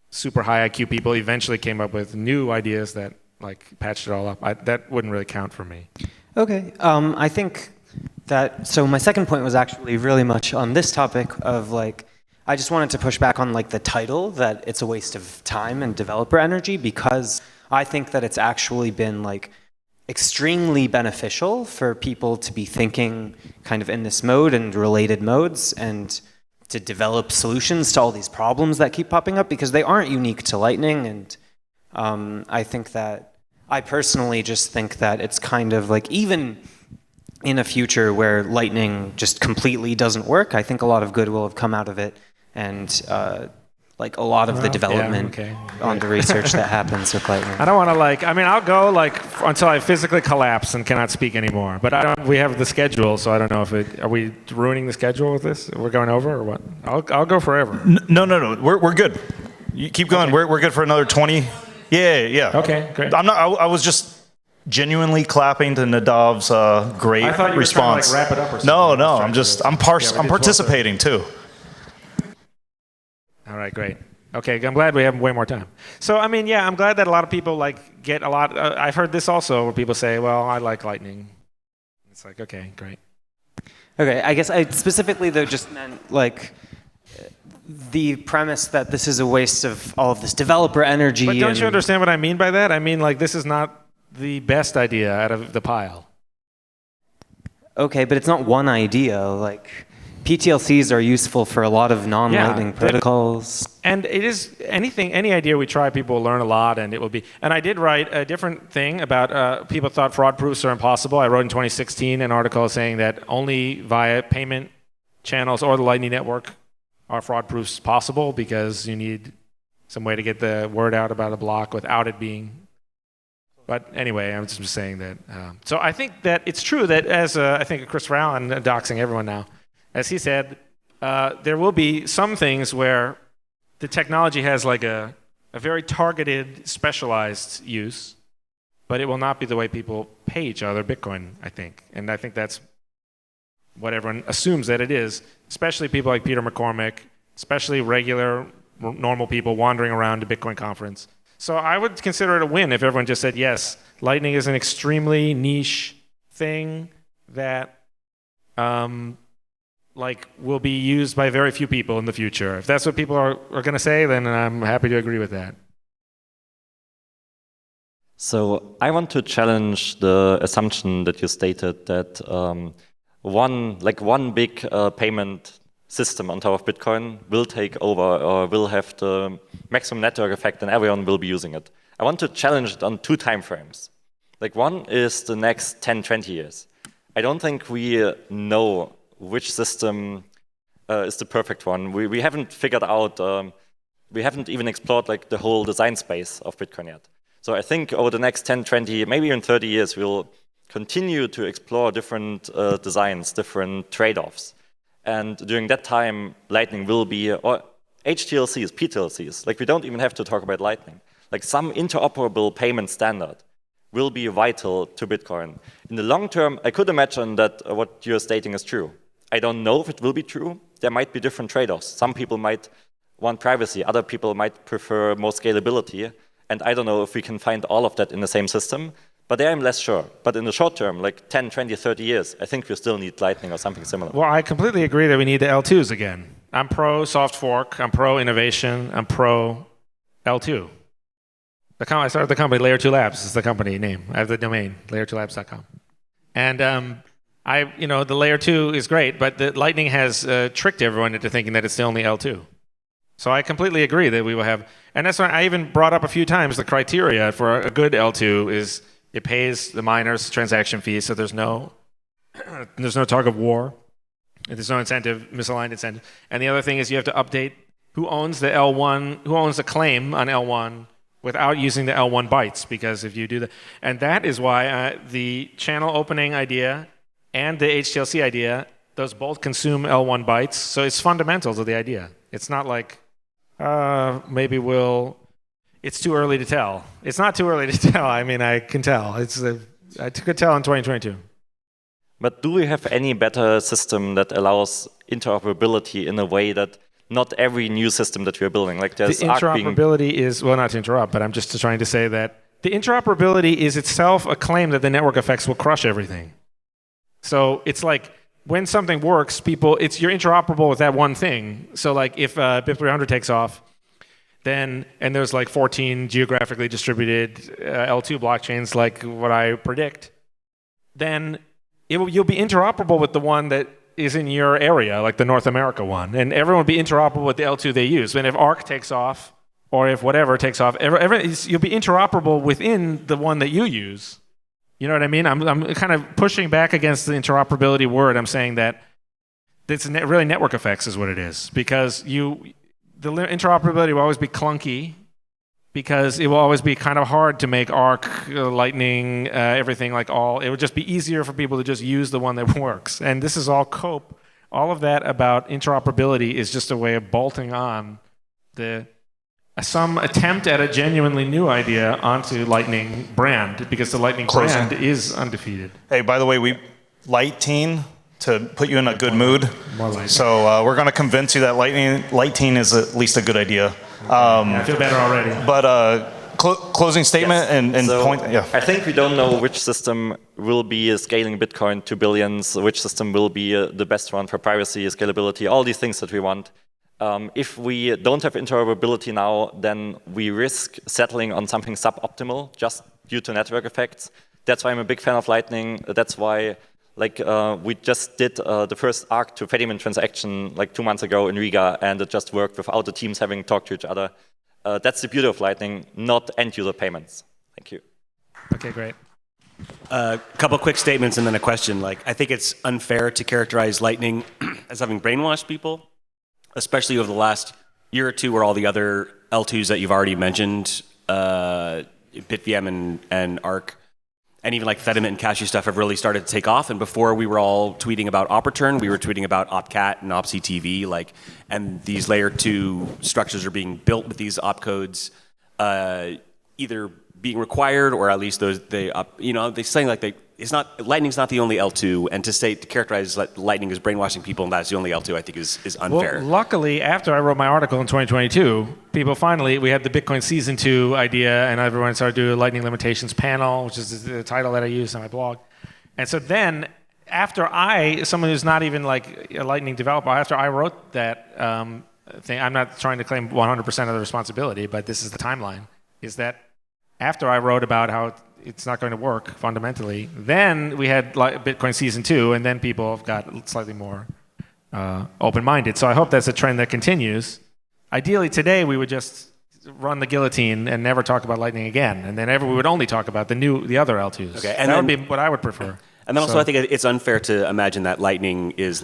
S1: super high IQ people eventually came up with new ideas that like patched it all up. That wouldn't really count for me.
S10: Okay. I think So my second point was actually really much on this topic of like, I just wanted to push back on like the title that it's a waste of time and developer energy, because I think that it's actually been like extremely beneficial for people to be thinking kind of in this mode and related modes and to develop solutions to all these problems that keep popping up, because they aren't unique to Lightning. And I personally just think that it's kind of like, even in a future where Lightning just completely doesn't work, I think a lot of good will have come out of it. And like a lot of the development on the research that happens with Lightning.
S1: I don't want to I'll go until I physically collapse and cannot speak anymore. But we have the schedule, so I don't know are we ruining the schedule with this? We're going over or what? I'll go forever.
S2: No. We're good. You keep going. Okay. We're good for another 20. Yeah.
S1: Okay, great.
S2: I was just genuinely clapping to Nadav's great response.
S1: I thought you were trying to wrap it up or something.
S2: No. I'm participating too.
S1: All right, great. Okay, I'm glad we have way more time. So, I'm glad that a lot of people get a lot. I've heard this also where people say, well, I like Lightning. It's like, okay, great.
S10: Okay, I guess I specifically, though, just meant the premise that this is a waste of all of this developer energy.
S1: But don't you understand what I mean by that? I mean, this is not the best idea out of the pile.
S10: Okay, but it's not one idea. PTLCs are useful for a lot of non-Lightning protocols.
S1: And it is any idea we try, people will learn a lot, and it will be. And I did write a different thing about people thought fraud proofs are impossible. I wrote in 2016 an article saying that only via payment channels or the Lightning Network are fraud proofs possible, because you need some way to get the word out about a block without it being. But anyway, I'm just saying that. So I think that it's true that as I think Chris Rowland doxing everyone now. As he said, there will be some things where the technology has a very targeted, specialized use, but it will not be the way people pay each other Bitcoin, I think. And I think that's what everyone assumes that it is, especially people like Peter McCormick, especially regular, normal people wandering around a Bitcoin conference. So I would consider it a win if everyone just said, yes, Lightning is an extremely niche thing that will be used by very few people in the future. If that's what people are going to say, then I'm happy to agree with that.
S11: So I want to challenge the assumption that you stated that one big payment system on top of Bitcoin will take over or will have the maximum network effect and everyone will be using it. I want to challenge it on 2 time frames. One is the next 10, 20 years. I don't think we know which system is the perfect one. We haven't figured out, we haven't even explored the whole design space of Bitcoin yet. So I think over the next 10, 20, maybe even 30 years, we'll continue to explore different designs, different trade-offs. And during that time, Lightning will be, or HTLCs, PTLCs, we don't even have to talk about Lightning. Some interoperable payment standard will be vital to Bitcoin. In the long term, I could imagine that what you're stating is true. I don't know if it will be true. There might be different trade-offs. Some people might want privacy. Other people might prefer more scalability. And I don't know if we can find all of that in the same system. But there I'm less sure. But in the short term, 10, 20, 30 years, I think we still need Lightning or something similar.
S1: Well, I completely agree that we need the L2s again. I'm pro soft fork. I'm pro innovation. I'm pro L2. I started the company, Layer 2 Labs is the company name. I have the domain, layer2labs.com. And the Layer 2 is great, but the Lightning has tricked everyone into thinking that it's the only L2. So I completely agree that we will have, and that's why I even brought up a few times the criteria for a good L2 is it pays the miners transaction fees, so there's no tug of war, there's no incentive, misaligned incentive. And the other thing is you have to update who owns the L1, who owns the claim on L1 without using the L1 bytes, because if you do that, and that is why the channel opening idea and the HTLC idea, those both consume L1 bytes, so it's fundamental to the idea. It's not it's too early to tell. It's not too early to tell. I can tell. I could tell in 2022.
S11: But do we have any better system that allows interoperability in a way that not every new system that we're building, there's
S1: the interoperability is, well, not to interrupt, but I'm just trying to say that the interoperability is itself a claim that the network effects will crush everything. So it's like when something works, you're interoperable with that one thing. So like if BIP300 takes off, and there's like 14 geographically distributed L2 blockchains like what I predict, then you'll be interoperable with the one that is in your area, like the North America one, and everyone will be interoperable with the L2 they use. And if ARC takes off, or if whatever takes off, you'll be interoperable within the one that you use. You know what I mean? I'm kind of pushing back against the interoperability word. I'm saying that it's really network effects is what it is, because the interoperability will always be clunky, because it will always be kind of hard to make ARC, Lightning, everything like all. It would just be easier for people to just use the one that works. And this is all COPE. All of that about interoperability is just a way of bolting on some attempt at a genuinely new idea onto Lightning brand, because the Lightning brand is undefeated.
S2: Hey, by the way, Lightning, to put you in a good mood. So we're going to convince you that Lightning is at least a good idea.
S1: I feel better already.
S2: But closing statement and point. Yeah.
S11: I think we don't know which system will be scaling Bitcoin to billions, which system will be the best one for privacy, scalability, all these things that we want. If we don't have interoperability now, then we risk settling on something suboptimal just due to network effects. That's why I'm a big fan of Lightning. That's why we just did the first ARC to Fediman transaction like 2 months ago in Riga, and it just worked without the teams having talked to each other. That's the beauty of Lightning, not end-user payments. Thank you.
S1: Okay, great.
S12: A couple quick statements and then a question. I think it's unfair to characterize Lightning as having brainwashed people, especially over the last year or two, where all the other L2s that you've already mentioned, BitVM and ARC, and even like Fediman and Cashew stuff have really started to take off. And before we were all tweeting about Opreturn, we were tweeting about OpCat and OpCTV, and these layer 2 structures are being built with these opcodes, either being required or at least they're saying Lightning's not the only L2, and to characterize Lightning as brainwashing people and that's the only L2, I think is unfair.
S1: Well, luckily, after I wrote my article in 2022, we had the Bitcoin Season 2 idea, and everyone started doing a Lightning Limitations panel, which is the title that I use on my blog. And so then, after someone who's not even like a Lightning developer, after I wrote that thing, I'm not trying to claim 100% of the responsibility, but this is the timeline, is that after I wrote about how it's not going to work fundamentally, then we had Bitcoin Season 2, and then people got slightly more open-minded. So I hope that's a trend that continues. Ideally, today we would just run the guillotine and never talk about Lightning again, and then we would only talk about the other L2s.
S12: Okay, and
S1: that would be what I would prefer.
S12: And then also, I think it's unfair to imagine that Lightning is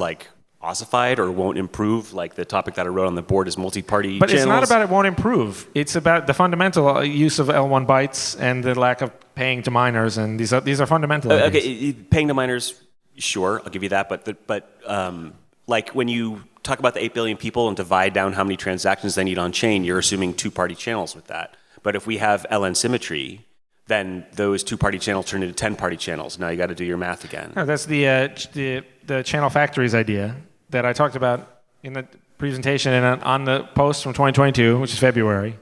S12: ossified or won't improve. The topic that I wrote on the board is multi-party
S1: But
S12: channels.
S1: it's not about it won't improve. It's about the fundamental use of L1 bytes and the lack of paying to miners, and these are fundamental.
S12: Okay, paying to miners, sure, I'll give you that. But when you talk about the 8 billion people and divide down how many transactions they need on chain, you're assuming 2-party channels with that. But if we have LN symmetry, then those 2-party channels turn into 10-party channels. Now you got to do your math again.
S1: No, that's the channel factories idea that I talked about in the presentation and on the post from 2022, which is February.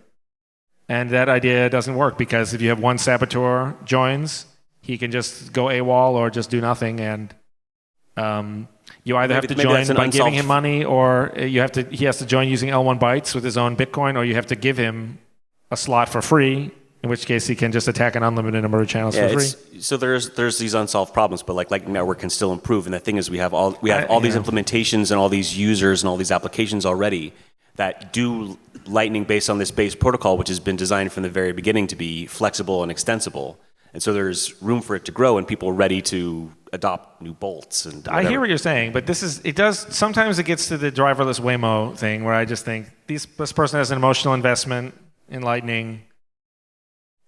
S1: And that idea doesn't work, because if you have one saboteur joins, he can just go AWOL or just do nothing, and you either have to join by giving him money, or he has to join using L1 bytes with his own Bitcoin, or you have to give him a slot for free, in which case he can just attack an unlimited number of channels for free.
S12: So there's these unsolved problems, but Lightning Network can still improve. And the thing is, we have all these implementations and all these users and all these applications already that do Lightning based on this base protocol, which has been designed from the very beginning to be flexible and extensible. And so there's room for it to grow, and people are ready to adopt new bolts. And whatever.
S1: I hear what you're saying, but sometimes it gets to the driverless Waymo thing, where I just think this person has an emotional investment in Lightning.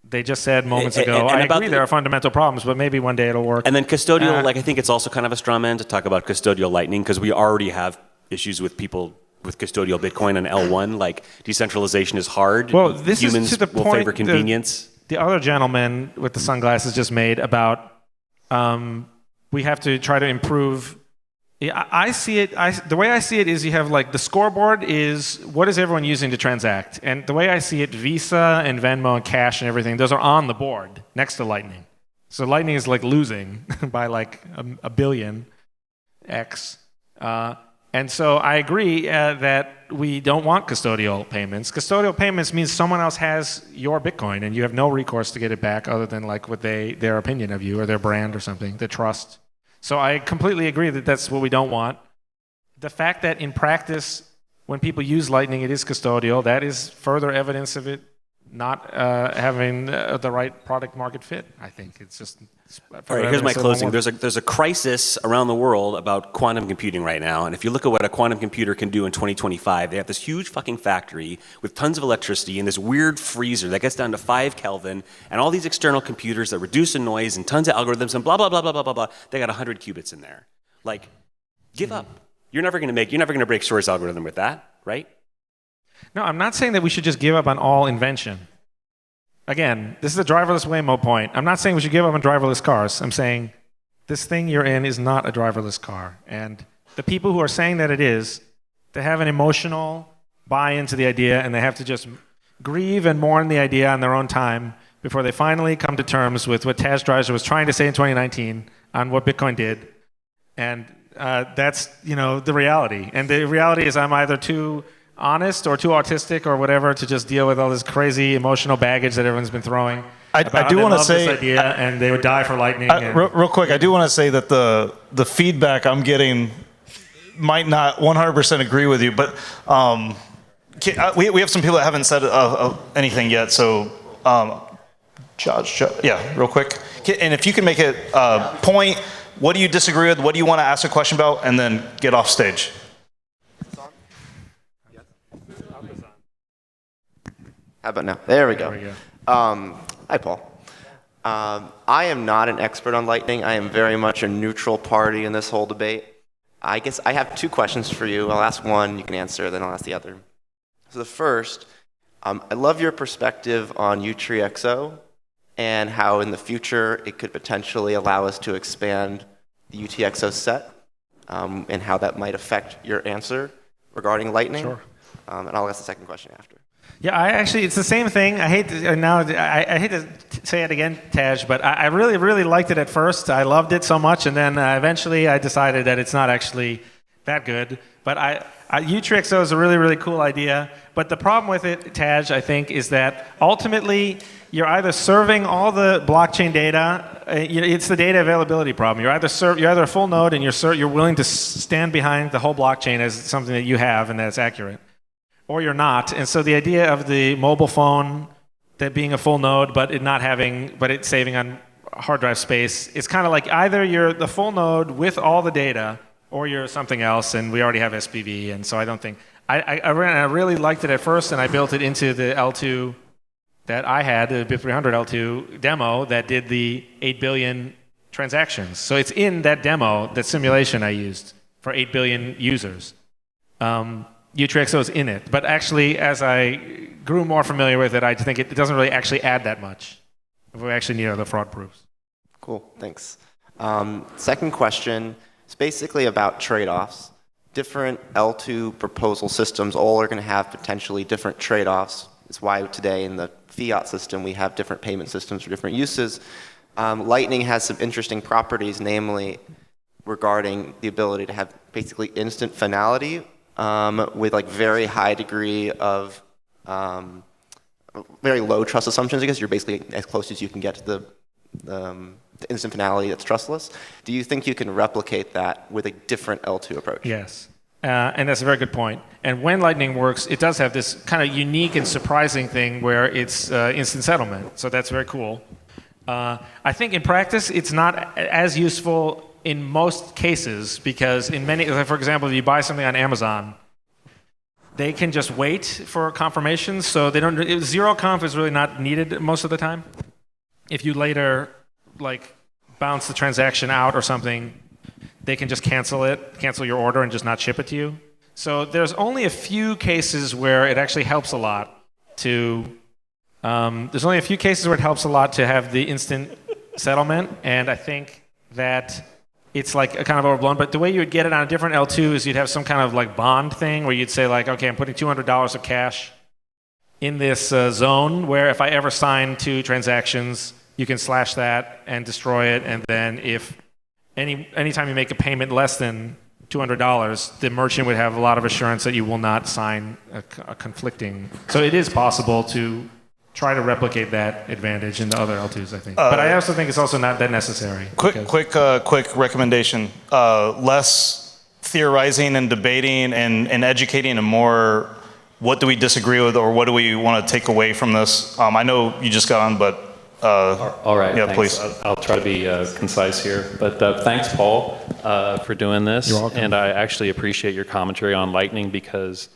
S1: They just said moments ago, I agree there are fundamental problems, but maybe one day it'll work.
S12: And then custodial, I think it's also kind of a straw man to talk about custodial Lightning, because we already have issues with people with custodial Bitcoin and L1. Decentralization is hard.
S1: Well, this
S12: Humans
S1: is to the
S12: will
S1: point
S12: favor convenience.
S1: The other gentleman with the sunglasses just made about we have to try to improve. I see it. The way I see it is you have the scoreboard is what is everyone using to transact, and the way I see it, Visa and Venmo and Cash and everything, those are on the board next to Lightning. So Lightning is like losing by like a billion X. And so I agree that we don't want custodial payments. Custodial payments means someone else has your Bitcoin and you have no recourse to get it back other than like what their opinion of you or their brand or something, their trust. So I completely agree that that's what we don't want. The fact that in practice, when people use Lightning, it is custodial, that is further evidence of it not having the right product market fit, I think. It's just...
S12: All right, here's my closing. There's a crisis around the world about quantum computing right now, and if you look at what a quantum computer can do in 2025, they have this huge fucking factory with tons of electricity and this weird freezer that gets down to 5 Kelvin, and all these external computers that reduce the noise and tons of algorithms and blah, blah, blah, blah, blah, blah, blah. They got 100 qubits in there. Like, give up. You're never going to break Sztorc's algorithm with that, right?
S1: No, I'm not saying that we should just give up on all invention. Again, this is a driverless Waymo point. I'm not saying we should give up on driverless cars. I'm saying this thing you're in is not a driverless car. And the people who are saying that it is, they have an emotional buy-in to the idea, and they have to just grieve and mourn the idea on their own time before they finally come to terms with what Taz Dreiser was trying to say in 2019 on what Bitcoin did. And that's, the reality. And the reality is I'm either too honest or too autistic or whatever to just deal with all this crazy emotional baggage that everyone's been throwing.
S2: I do want to say
S1: this idea, and they would die for Lightning.
S2: Real quick, I do want to say that the feedback I'm getting might not 100% agree with you, but we have some people that haven't said anything yet. So, Josh, yeah, real quick, and if you can make it point, what do you disagree with? What do you want to ask a question about, and then get off stage.
S13: How about now? There we go. Hi, Paul. I am not an expert on Lightning. I am very much a neutral party in this whole debate. I guess I have 2 questions for you. I'll ask one, you can answer, then I'll ask the other. So the first, I love your perspective on UTXO and how in the future it could potentially allow us to expand the UTXO set and how that might affect your answer regarding Lightning.
S1: Sure.
S13: And I'll ask the second question after.
S1: Yeah, it's the same thing. I hate to say it again, Taj, but I really, really liked it at first. I loved it so much, and then eventually I decided that it's not actually that good. But UTXO is a really, really cool idea. But the problem with it, Taj, I think, is that ultimately you're either serving all the blockchain data. It's the data availability problem. You're either a full node and you're willing to stand behind the whole blockchain as something that you have and that's accurate, or you're not. And so the idea of the mobile phone that being a full node, but it's saving on hard drive space, it's kind of like either you're the full node with all the data, or you're something else, and we already have SPV. And so I don't think I really liked it at first, and I built it into the L2 that I had, the BIP300 L2 demo that did the 8 billion transactions. So it's in that demo, that simulation I used for 8 billion users. UTXO is in it. But actually, as I grew more familiar with it, I think it doesn't really actually add that much. We actually need other fraud proofs.
S13: Cool, thanks. Second question is basically about trade-offs. Different L2 proposal systems all are going to have potentially different trade-offs. It's why today in the fiat system we have different payment systems for different uses. Lightning has some interesting properties, namely regarding the ability to have basically instant finality with like very high degree of very low trust assumptions. I guess you're basically as close as you can get to the instant finality that's trustless. Do you think you can replicate that with a different L2 approach?
S1: Yes. And that's a very good point. And when Lightning works, it does have this kind of unique and surprising thing where it's instant settlement. So that's very cool. I think in practice, it's not as useful in most cases because in many, for example, if you buy something on Amazon, they can just wait for confirmations. So they don't. Zero conf is really not needed most of the time. If you later bounce the transaction out or something, they can just cancel your order and just not ship it to you. So there's only a few cases where it actually helps a lot to. There's only a few cases where it helps a lot to have the instant settlement, and I think that it's like a kind of overblown. But the way you would get it on a different L2 is you'd have some kind of like bond thing where you'd say okay, I'm putting $200 of cash in this zone where if I ever sign 2 transactions, you can slash that and destroy it, and then if anytime you make a payment less than $200, the merchant would have a lot of assurance that you will not sign a conflicting. So it is possible to try to replicate that advantage into other L2s, I think. But I also think it's also not that necessary.
S2: Quick recommendation. Less theorizing and debating and educating, and more what do we disagree with or what do we want to take away from this. I know you just got on, but
S14: all right,
S2: yeah,
S14: thanks.
S2: please.
S14: I'll try to be concise here. But thanks, Paul, for doing this.
S1: You're welcome.
S14: And I actually appreciate your commentary on Lightning, because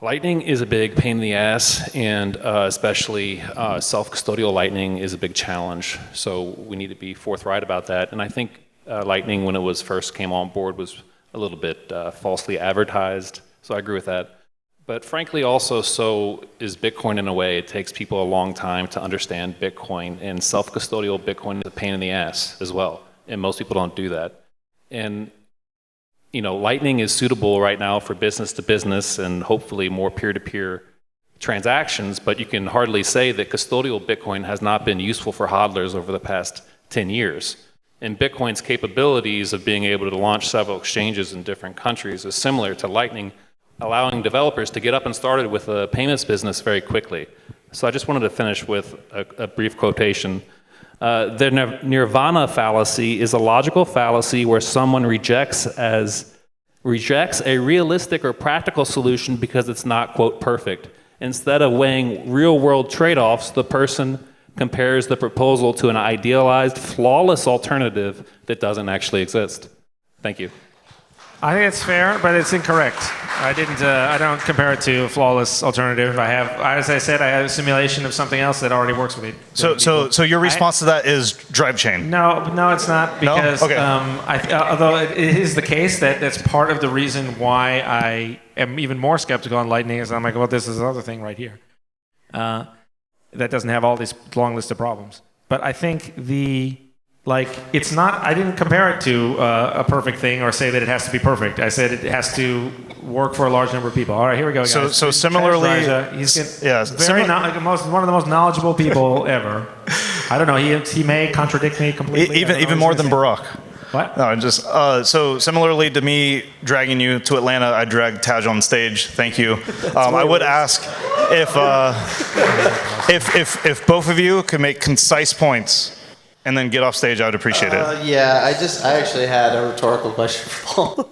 S14: Lightning is a big pain in the ass, and especially self-custodial Lightning is a big challenge. So we need to be forthright about that. And I think Lightning, when it was first came on board, was a little bit falsely advertised. So I agree with that. But frankly, also, so is Bitcoin in a way. It takes people a long time to understand Bitcoin, and self-custodial Bitcoin is a pain in the ass as well. And most people don't do that. And Lightning is suitable right now for business to business and hopefully more peer-to-peer transactions, but you can hardly say that custodial Bitcoin has not been useful for hodlers over the past 10 years. And Bitcoin's capabilities of being able to launch several exchanges in different countries is similar to Lightning, allowing developers to get up and started with a payments business very quickly. So I just wanted to finish with a brief quotation. The nirvana fallacy is a logical fallacy where someone rejects a realistic or practical solution because it's not, quote, perfect. Instead of weighing real-world trade-offs, the person compares the proposal to an idealized, flawless alternative that doesn't actually exist. Thank you.
S1: I think it's fair, but it's incorrect. I don't compare it to a flawless alternative. As I said, I have a simulation of something else that already works with it.
S2: So your response to that is drive chain?
S1: No, it's not, because
S2: no? Okay.
S1: Although it is the case that's part of the reason why I am even more skeptical on Lightning, is I'm like, well, this is another thing right here that doesn't have all this long list of problems. But I think it's not, I didn't compare it to a perfect thing or say that it has to be perfect. I said it has to work for a large number of people. All right, here we go, guys.
S2: So similarly,
S1: he's one of the most knowledgeable people ever. I don't know, he may contradict me completely.
S2: Even more than Barack.
S1: What?
S2: No, just so similarly to me dragging you to Atlanta, I dragged Taj on stage. Thank you. I would ask if both of you could make concise points and then get off stage, I would appreciate it.
S15: Yeah, I actually had a rhetorical question for Paul.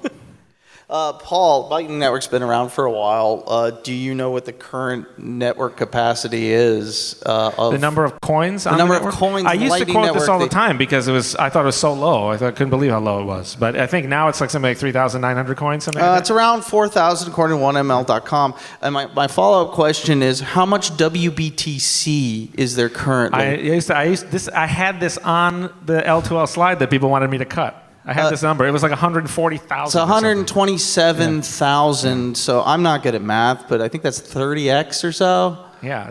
S15: Paul, Lightning Network's been around for a while. Do you know what the current network capacity is?
S1: The number of coins?
S15: The number of coins.
S1: I used to quote this all the time because I thought it was so low. I couldn't believe how low it was. But I think now it's like something like 3,900 coins. Something like that.
S15: It's around 4,000 according to 1ml.com. And my follow-up question is, how much WBTC is there currently?
S1: I had this on the L2L slide that people wanted me to cut. I had this number. It was like 140,000.
S15: So 127,000. Yeah. So I'm not good at math, but I think that's 30x or so.
S1: Yeah.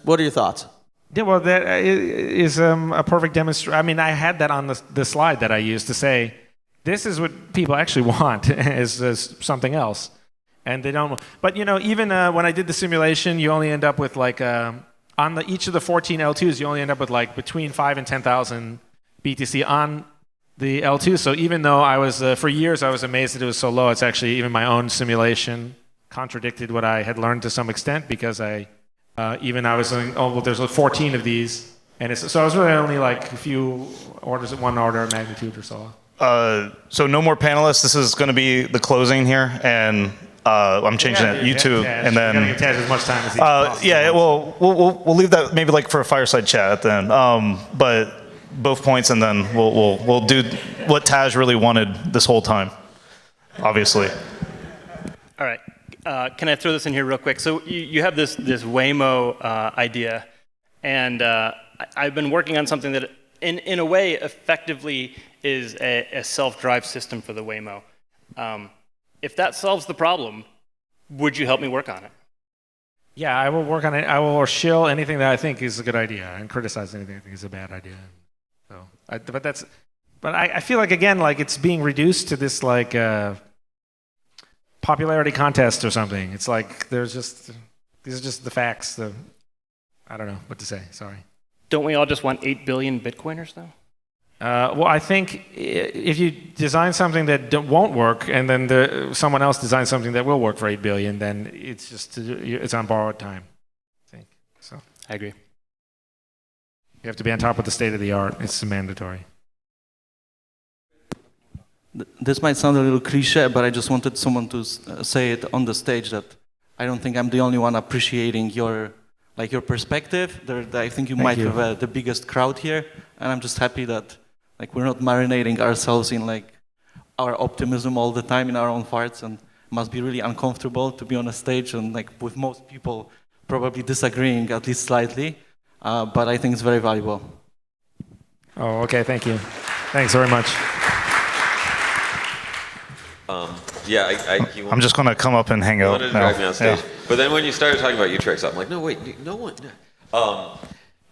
S15: What are your thoughts?
S1: Yeah, well, that is a perfect demonstration. I mean, I had that on the slide that I used to say, this is what people actually want is something else, and they don't. But even when I did the simulation, you only end up with like on each of the 14 L2s, you only end up with like between 5,000 and 10,000 BTC on the L2. So even though I was, for years, I was amazed that it was so low, it's actually even my own simulation contradicted what I had learned to some extent, because I was saying, there's 14 of these. And so I was really only like a few orders, one order of magnitude or so.
S2: So no more panelists. This is going to be the closing here. And I'm changing it. You two. And then.
S1: You're going to give Taj as much time as he possible.
S2: Yeah, well, we'll leave that maybe like for a fireside chat at the end. But both points, and then we'll do what Taj really wanted this whole time, obviously.
S9: All right. Can I throw this in here real quick? So you have this Waymo idea, and I've been working on something that, in a way, effectively is a self-drive system for the Waymo. If that solves the problem, would you help me work on it?
S1: Yeah, I will work on it. I will shill anything that I think is a good idea and criticize anything I think is a bad idea. So, but I feel like, again, like it's being reduced to this like popularity contest or something. It's like these are just the facts. I don't know what to say. Sorry.
S9: Don't we all just want 8 billion Bitcoiners, though?
S1: Well, I think if you design something that won't work, and then someone else designs something that will work for 8 billion, then it's on borrowed time. I think so.
S9: I agree.
S1: You have to be on top of the state of the art. It's mandatory.
S16: This might sound a little cliche, but I just wanted someone to say it on the stage that I don't think I'm the only one appreciating your perspective. I think you might have the biggest crowd here, and I'm just happy that we're not marinating ourselves in our optimism all the time in our own farts, and it must be really uncomfortable to be on a stage and with most people probably disagreeing at least slightly, but I think it's very valuable.
S1: Oh, okay, thank you. Thanks very much.
S2: I'm just going to come up and hang out.
S17: You wanted to drag me on stage. Yeah. But then when you started talking about Utrex, I'm like, no, wait, no one.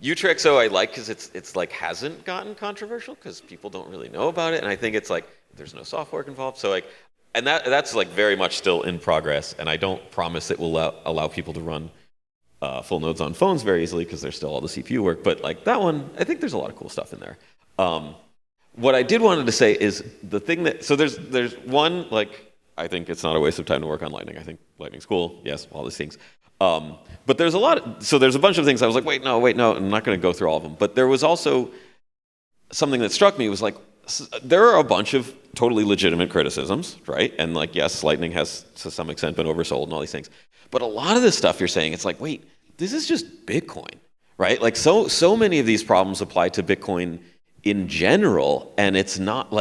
S17: Utrexo I like because it's hasn't gotten controversial because people don't really know about it, and I think it's there's no soft fork involved, so and that's very much still in progress, and I don't promise it will allow people to run full nodes on phones very easily because there's still all the CPU work, but that one, I think there's a lot of cool stuff in there. What I did wanted to say is the thing that there's one I think it's not a waste of time to work on Lightning. I think Lightning's cool. Yes, all these things. But there's there's a bunch of things I was like, wait, no, I'm not going to go through all of them. But there was also something that struck me was there are a bunch of totally legitimate criticisms, right? And yes, Lightning has to some extent been oversold and all these things. But a lot of this stuff you're saying, it's wait, this is just Bitcoin, right? So many of these problems apply to Bitcoin in general, and it's not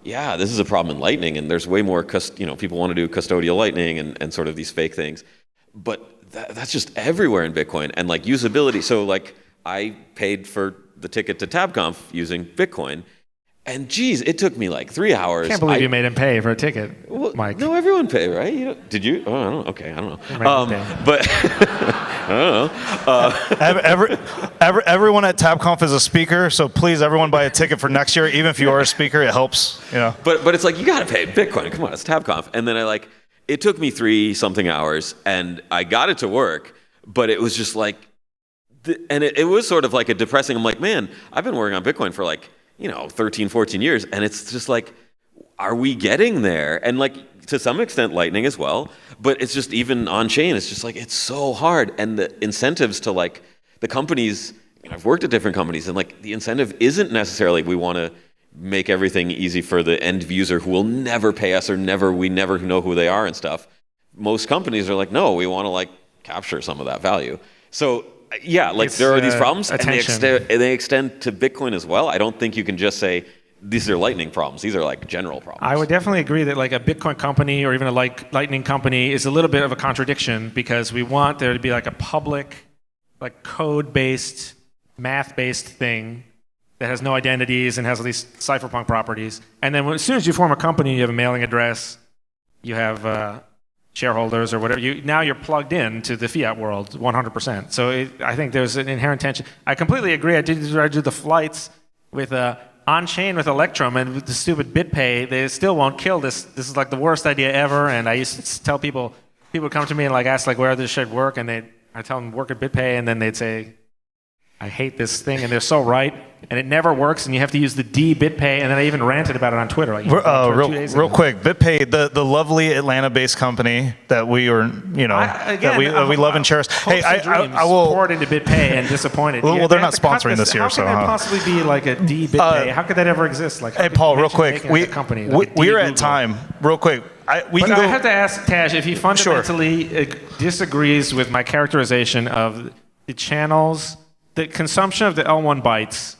S17: yeah, this is a problem in Lightning, and there's way more, people want to do custodial Lightning and sort of these fake things. But that's just everywhere in Bitcoin. And usability, so I paid for the ticket to TABConf using Bitcoin, and geez, it took me 3 hours.
S1: I can't believe you made him pay for a ticket, Mike.
S17: No, everyone paid, right? Did you? Oh, I don't know. Okay, I don't know. But I don't know.
S2: Everyone at TABConf is a speaker, so please, everyone buy a ticket for next year. Even if you are a speaker, it helps.
S17: But it's you got to pay Bitcoin. Come on, it's TABConf. And then it took me 3-something hours, and I got it to work, but it was just and it was sort of a depressing. I'm man, I've been working on Bitcoin for 13, 14 years, and it's just are we getting there? And to some extent Lightning as well, but it's just even on chain, it's just it's so hard. And the incentives to the companies, I've worked at different companies, and the incentive isn't necessarily we want to make everything easy for the end user who will never pay us or we never know who they are and stuff. Most companies are no, we want to capture some of that value. So yeah, there are these problems, and they extend to Bitcoin as well. I don't think you can just say these are Lightning problems. These are general problems.
S1: I would definitely agree that a Bitcoin company or even a Lightning company is a little bit of a contradiction, because we want there to be a public, code-based, math-based thing that has no identities and has all these cypherpunk properties. And then as soon as you form a company, you have a mailing address, you have shareholders or whatever. Now you're plugged in to the fiat world 100%. So I think there's an inherent tension. I completely agree. I did the flights with on-chain with Electrum, and with the stupid BitPay, they still won't kill this. This is the worst idea ever. And I used to tell people would come to me and ask where this should work, and I tell them work at BitPay, and then they'd say, I hate this thing, and they're so right, and it never works, and you have to use the BitPay, and then I even ranted about it on Twitter.
S2: Real quick, BitPay, the lovely Atlanta-based company that we are, that we love and cherish. Hey, I will
S1: poured into BitPay and disappointed.
S2: Well, they're not sponsoring this year, so
S1: how could there possibly be a BitPay? How could that ever exist?
S2: Hey, Paul, real quick, we're at time. Real quick, I
S1: have to ask Taj if he fundamentally disagrees with my characterization of the channels. The consumption of the L1 bytes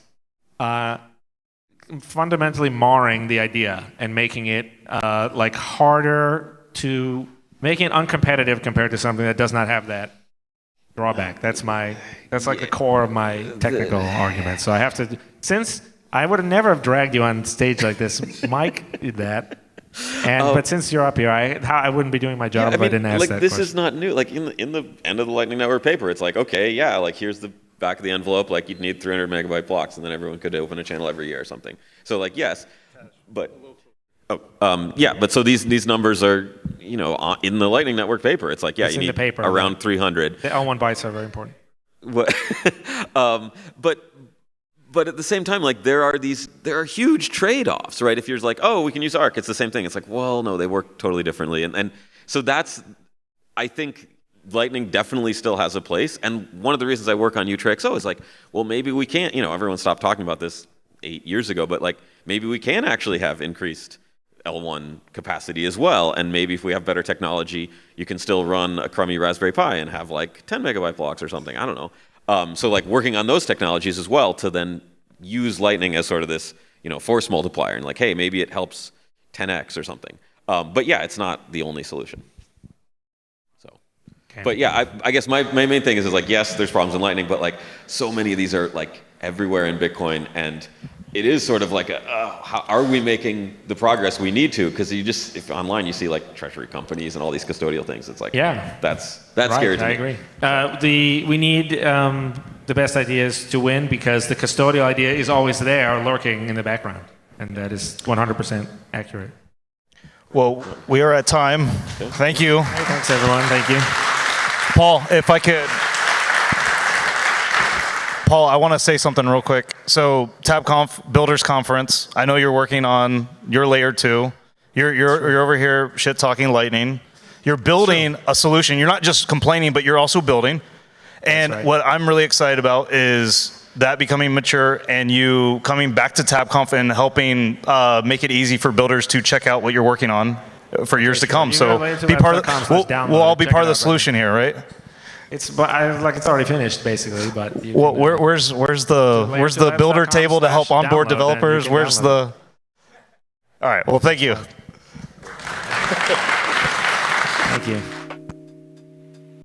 S1: fundamentally marring the idea and making it harder to making it uncompetitive compared to something that does not have that drawback. That's the core of my technical argument. So I have to, since I would have never have dragged you on stage like this, Mike did that. But since you're up here, I wouldn't be doing my job if I didn't ask that
S17: this
S1: question.
S17: Is not new. In the end of the Lightning Network paper, it's here's the back of the envelope, you'd need 300 megabyte blocks, and then everyone could open a channel every year or something. So yes, but but so these numbers are in the Lightning Network paper. It's you need around 300.
S1: The L1 bytes are very important.
S17: But at the same time, like there are huge trade-offs, right? If you're like, oh, we can use Arc, it's the same thing. It's like, well, no, they work totally differently. And so I think Lightning definitely still has a place. And one of the reasons I work on UTXO is like, well, maybe we can't, everyone stopped talking about this 8 years ago, but like maybe we can actually have increased L1 capacity as well. And maybe if we have better technology, you can still run a crummy Raspberry Pi and have like 10 megabyte blocks or something. I don't know. So like working on those technologies as well to then use Lightning as sort of this, force multiplier and like, hey, maybe it helps 10x or something. But yeah, it's not the only solution. So, but yeah, I guess my main thing is like, yes, there's problems in Lightning, but like so many of these are like everywhere in Bitcoin, and it is sort of like how are we making the progress we need to? Because if online you see like treasury companies and all these custodial things, it's like, that's right, scary to me.
S1: I agree. We need the best ideas to win because the custodial idea is always there, lurking in the background, and that is 100% accurate.
S2: Well, we are at time. Thank you.
S1: Hey, thanks, everyone. Thank you.
S2: Paul, if I could. Paul, I want to say something real quick. So TABConf, Builders Conference, I know you're working on your layer 2. You're over here shit talking Lightning. You're building a solution. You're not just complaining, but you're also building. And what I'm really excited about is that becoming mature and you coming back to TABConf and helping make it easy for builders to check out what you're working on for years to come. So be part of we'll all be part of the solution here, right?
S1: It's already finished basically, but
S2: where's the builder table to help onboard developers? Where's the? All right. Well, thank you.
S1: Thank you.